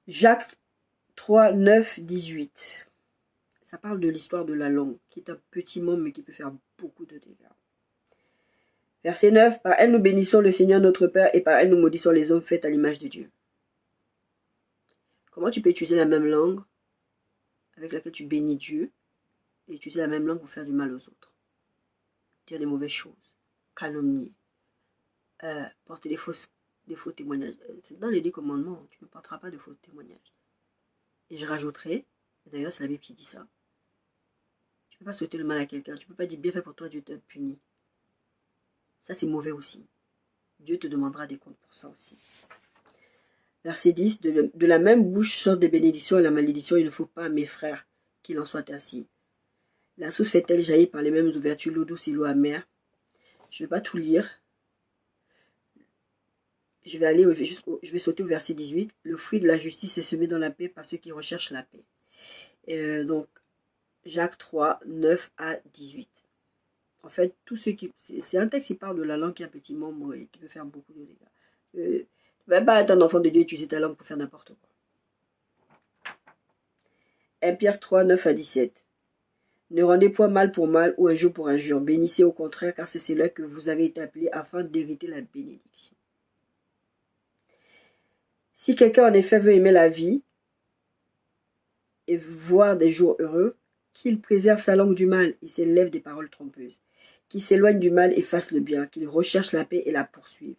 Jacques 3, 9, 18. Ça parle de l'histoire de la langue, qui est un petit membre, mais qui peut faire beaucoup de dégâts. Verset 9. Par elle nous bénissons le Seigneur notre Père, et par elle nous maudissons les hommes faits à l'image de Dieu. Comment tu peux utiliser la même langue avec laquelle tu bénis Dieu et utiliser la même langue pour faire du mal aux autres? Dire des mauvaises choses, calomnier, porter des faux témoignages. C'est dans les 10 commandements, tu ne porteras pas de faux témoignages. Et je rajouterai, d'ailleurs c'est la Bible qui dit ça, tu ne peux pas souhaiter le mal à quelqu'un, tu ne peux pas dire bien fait pour toi, Dieu t'a puni. Ça c'est mauvais aussi. Dieu te demandera des comptes pour ça aussi. Verset 10, de la même bouche sortent des bénédictions et la malédiction, il ne faut pas, mes frères, qu'il en soit ainsi. La source fait-elle jaillir par les mêmes ouvertures, l'eau douce et l'eau amère. Je ne vais pas tout lire. Je vais sauter au verset 18. Le fruit de la justice est semé dans la paix par ceux qui recherchent la paix. Donc, Jacques 3, 9 à 18. En fait, tout ce qui... C'est un texte qui parle de la langue qui est un petit membre et qui peut faire beaucoup de dégâts. Tu ne vas pas être un enfant de Dieu et utiliser ta langue pour faire n'importe quoi. 1 Pierre 3, 9 à 17. Ne rendez point mal pour mal ou un jour pour un jour. Bénissez au contraire, car c'est cela que vous avez été appelés afin d'hériter la bénédiction. Si quelqu'un en effet veut aimer la vie et voir des jours heureux, qu'il préserve sa langue du mal et ses lèvres des paroles trompeuses, qu'il s'éloigne du mal et fasse le bien, qu'il recherche la paix et la poursuive.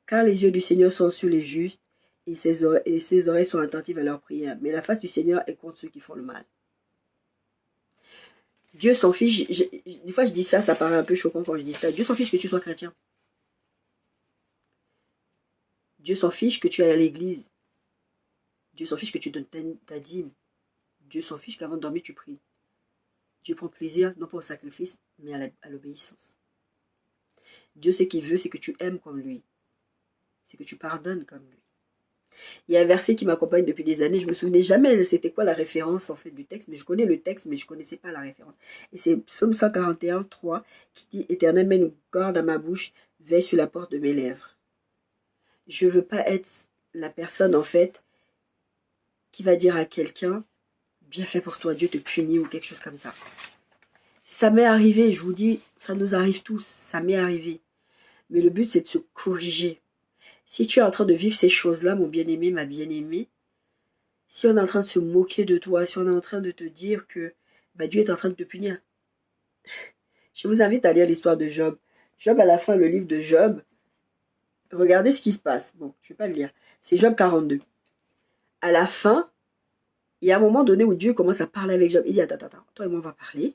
Car les yeux du Seigneur sont sur les justes et ses oreilles sont attentives à leurs prières. Mais la face du Seigneur est contre ceux qui font le mal. Dieu s'en fiche, des fois je dis ça, ça paraît un peu choquant quand je dis ça. Dieu s'en fiche que tu sois chrétien. Dieu s'en fiche que tu ailles à l'église. Dieu s'en fiche que tu donnes ta dîme. Dieu s'en fiche qu'avant de dormir tu pries. Dieu prend plaisir, non pas au sacrifice, mais à l'obéissance. Dieu, ce qu'il veut, c'est que tu aimes comme lui. C'est que tu pardonnes comme lui. Il y a un verset qui m'accompagne depuis des années, je ne me souvenais jamais c'était quoi la référence en fait du texte, mais je connais le texte, mais je ne connaissais pas la référence. Et c'est Psaume 141, 3, qui dit « Éternel, mets une garde à ma bouche, veille sur la porte de mes lèvres. » Je ne veux pas être la personne en fait qui va dire à quelqu'un « Bien fait pour toi, Dieu te punit » ou quelque chose comme ça. Ça m'est arrivé, je vous dis, ça nous arrive tous, ça m'est arrivé. Mais le but c'est de se corriger. Si tu es en train de vivre ces choses-là, mon bien-aimé, ma bien-aimée, si on est en train de se moquer de toi, si on est en train de te dire que Dieu est en train de te punir, je vous invite à lire l'histoire de Job. Job, à la fin, le livre de Job, regardez ce qui se passe. Bon, je ne vais pas le lire. C'est Job 42. À la fin, il y a un moment donné où Dieu commence à parler avec Job. Il dit, attends, toi et moi on va parler.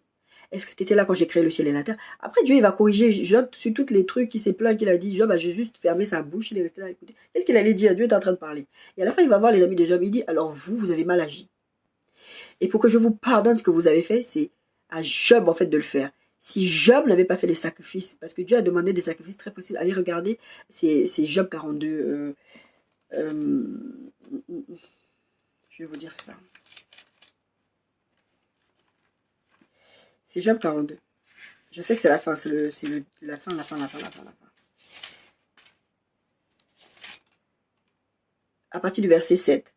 Est-ce que tu étais là quand j'ai créé le ciel et la terre? Après, Dieu, il va corriger Job sur tous les trucs qui s'est plaint, qu'il a dit. Job a juste fermé sa bouche, il est resté là à écouter. Qu'est-ce qu'il allait dire? Dieu est en train de parler. Et à la fin, il va voir les amis de Job. Il dit, alors vous avez mal agi. Et pour que je vous pardonne ce que vous avez fait, c'est à Job, en fait, de le faire. Si Job n'avait pas fait les sacrifices, parce que Dieu a demandé des sacrifices très précis, allez regarder, c'est Job 42. Je vais vous dire ça. C'est Job 42. Je sais que c'est la fin, c'est la fin. À partir du verset 7.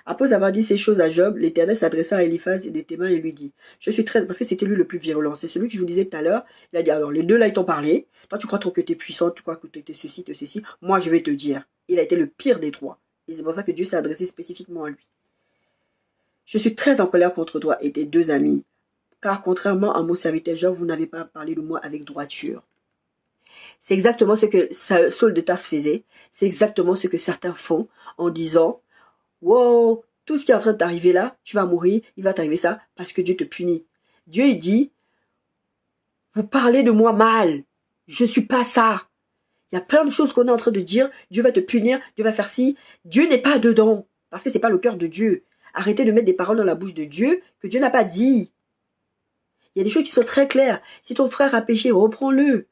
Après avoir dit ces choses à Job, l'Éternel s'adressa à Eliphaz et des Thémains et lui dit, je suis très... Parce que c'était lui le plus virulent. C'est celui que je vous disais tout à l'heure. Il a dit, alors les deux là, ils t'ont parlé. Toi, tu crois trop que tu es puissant, tu crois que tu es ceci. Moi, je vais te dire. Il a été le pire des trois. Et c'est pour ça que Dieu s'est adressé spécifiquement à lui. Je suis très en colère contre toi et tes deux amis. Car contrairement à mon serviteur Job, vous n'avez pas parlé de moi avec droiture. C'est exactement ce que Saul de Tarse faisait. C'est exactement ce que certains font en disant, wow, tout ce qui est en train de t'arriver là, tu vas mourir, il va t'arriver ça parce que Dieu te punit. Dieu il dit, vous parlez de moi mal, je ne suis pas ça. Il y a plein de choses qu'on est en train de dire, Dieu va te punir, Dieu va faire ci. Dieu n'est pas dedans parce que ce n'est pas le cœur de Dieu. Arrêtez de mettre des paroles dans la bouche de Dieu que Dieu n'a pas dit. Il y a des choses qui sont très claires. Si ton frère a péché, reprends-le.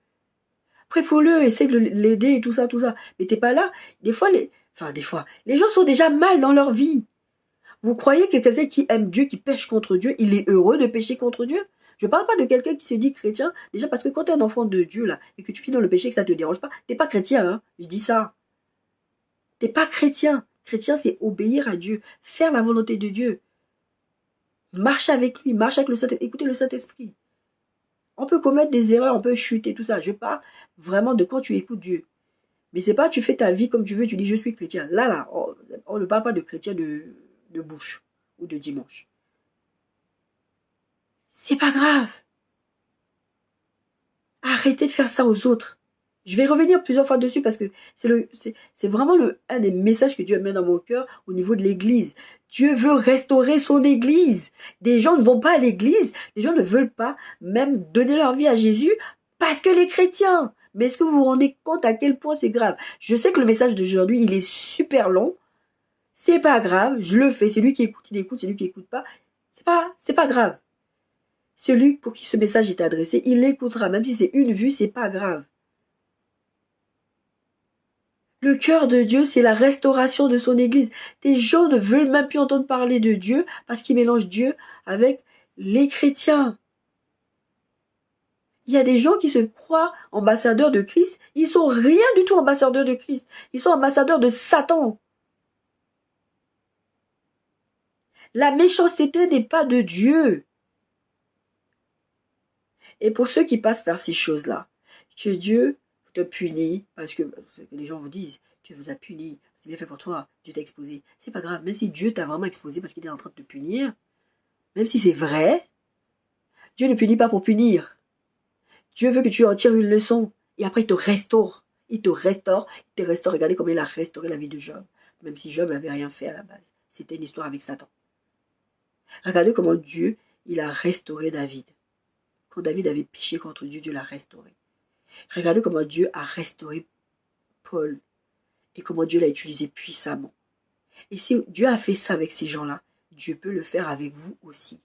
Prie pour le, essaie de l'aider et tout ça. Mais t'es pas là. Des fois, les gens sont déjà mal dans leur vie. Vous croyez que quelqu'un qui aime Dieu, qui pêche contre Dieu, il est heureux de pécher contre Dieu? Je ne parle pas de quelqu'un qui se dit chrétien, déjà parce que quand tu es un enfant de Dieu, là, et que tu finis dans le péché, que ça ne te dérange pas, t'es pas chrétien, hein. Je dis ça. T'es pas chrétien. Chrétien, c'est obéir à Dieu, faire la volonté de Dieu. Marche avec lui, marche avec le Saint-Esprit, écoutez le Saint-Esprit. On peut commettre des erreurs, on peut chuter, tout ça. Je parle vraiment de quand tu écoutes Dieu. Mais c'est pas tu fais ta vie comme tu veux, tu dis je suis chrétien. Là, on ne parle pas de chrétien de bouche ou de dimanche. C'est pas grave. Arrêtez de faire ça aux autres. Je vais revenir plusieurs fois dessus parce que c'est vraiment un des messages que Dieu met dans mon cœur au niveau de l'église. Dieu veut restaurer son église. Des gens ne vont pas à l'église, des gens ne veulent pas même donner leur vie à Jésus parce que les chrétiens. Mais est-ce que vous vous rendez compte à quel point c'est grave? Je sais que le message d'aujourd'hui, il est super long. C'est pas grave, je le fais. C'est lui qui écoute, il écoute, c'est lui qui écoute pas. C'est pas grave. Celui pour qui ce message est adressé, il l'écoutera. Même si c'est une vue, c'est pas grave. Le cœur de Dieu, c'est la restauration de son église. Des gens ne veulent même plus entendre parler de Dieu parce qu'ils mélangent Dieu avec les chrétiens. Il y a des gens qui se croient ambassadeurs de Christ. Ils sont rien du tout ambassadeurs de Christ. Ils sont ambassadeurs de Satan. La méchanceté n'est pas de Dieu. Et pour ceux qui passent par ces choses-là, que Dieu te punit, parce que les gens vous disent, Dieu vous a puni, c'est bien fait pour toi, Dieu t'a exposé. C'est pas grave, même si Dieu t'a vraiment exposé parce qu'il est en train de te punir, même si c'est vrai, Dieu ne punit pas pour punir. Dieu veut que tu en tires une leçon, et après il te restaure. Il te restaure. Regardez comment il a restauré la vie de Job, même si Job n'avait rien fait à la base. C'était une histoire avec Satan. Regardez comment Dieu, il a restauré David. Quand David avait péché contre Dieu, Dieu l'a restauré. Regardez comment Dieu a restauré Paul et comment Dieu l'a utilisé puissamment. Et si Dieu a fait ça avec ces gens-là, Dieu peut le faire avec vous aussi.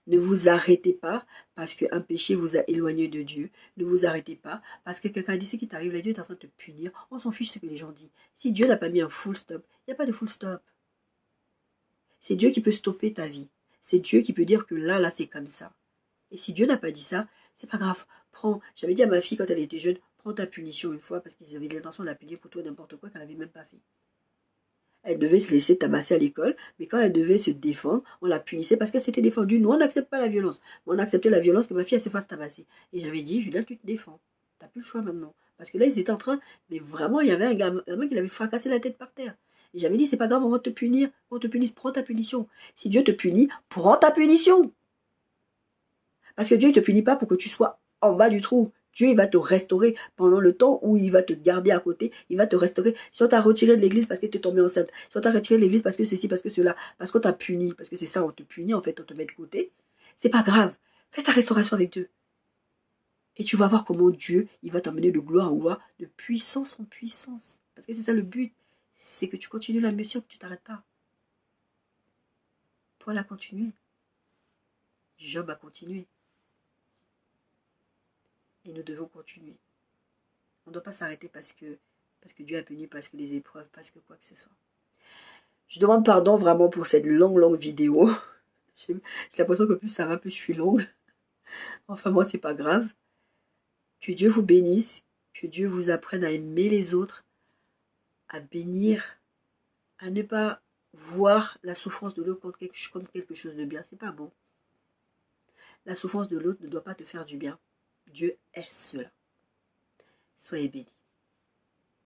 Ne vous arrêtez pas parce qu'un péché vous a éloigné de Dieu. Ne vous arrêtez pas parce que quelqu'un dit ce qui t'arrive, là Dieu est en train de te punir. On s'en fiche ce que les gens disent. Si Dieu n'a pas mis un full stop, il n'y a pas de full stop. C'est Dieu qui peut stopper ta vie. C'est Dieu qui peut dire que là c'est comme ça. Et si Dieu n'a pas dit ça, c'est pas grave. J'avais dit à ma fille quand elle était jeune, prends ta punition une fois parce qu'ils avaient l'intention de la punir pour tout et n'importe quoi qu'elle n'avait même pas fait. Elle devait se laisser tabasser à l'école, mais quand elle devait se défendre, on la punissait parce qu'elle s'était défendue. Nous, on n'accepte pas la violence. Mais on acceptait la violence que ma fille, elle se fasse tabasser. Et j'avais dit, Julien, tu te défends. T'as plus le choix maintenant. Parce que là, ils étaient en train, mais vraiment, il y avait un gamin qui avait fracassé la tête par terre. Et j'avais dit, c'est pas grave, on va te punir. On te punisse, prends ta punition. Si Dieu te punit, prends ta punition. Parce que Dieu ne te punit pas pour que tu sois en bas du trou. Dieu, il va te restaurer pendant le temps où il va te garder à côté. Il va te restaurer. Si on t'a retiré de l'église parce que tu es tombé enceinte, si on t'a retiré de l'église parce que ceci, parce que cela, parce qu'on t'a puni, parce que c'est ça, on te punit, en fait, on te met de côté, c'est pas grave. Fais ta restauration avec Dieu. Et tu vas voir comment Dieu, il va t'emmener de gloire en gloire, de puissance en puissance. Parce que c'est ça le but. C'est que tu continues la mission, que tu t'arrêtes pas. Paul a continué. Job a continué. Et nous devons continuer. On ne doit pas s'arrêter parce que Dieu a puni, parce que les épreuves, parce que quoi que ce soit. Je demande pardon vraiment pour cette longue vidéo. J'ai l'impression que plus ça va, plus je suis longue. Enfin, moi, c'est pas grave. Que Dieu vous bénisse, que Dieu vous apprenne à aimer les autres, à bénir, à ne pas voir la souffrance de l'autre comme quelque chose de bien. C'est pas bon. La souffrance de l'autre ne doit pas te faire du bien. Dieu est cela. Soyez bénis.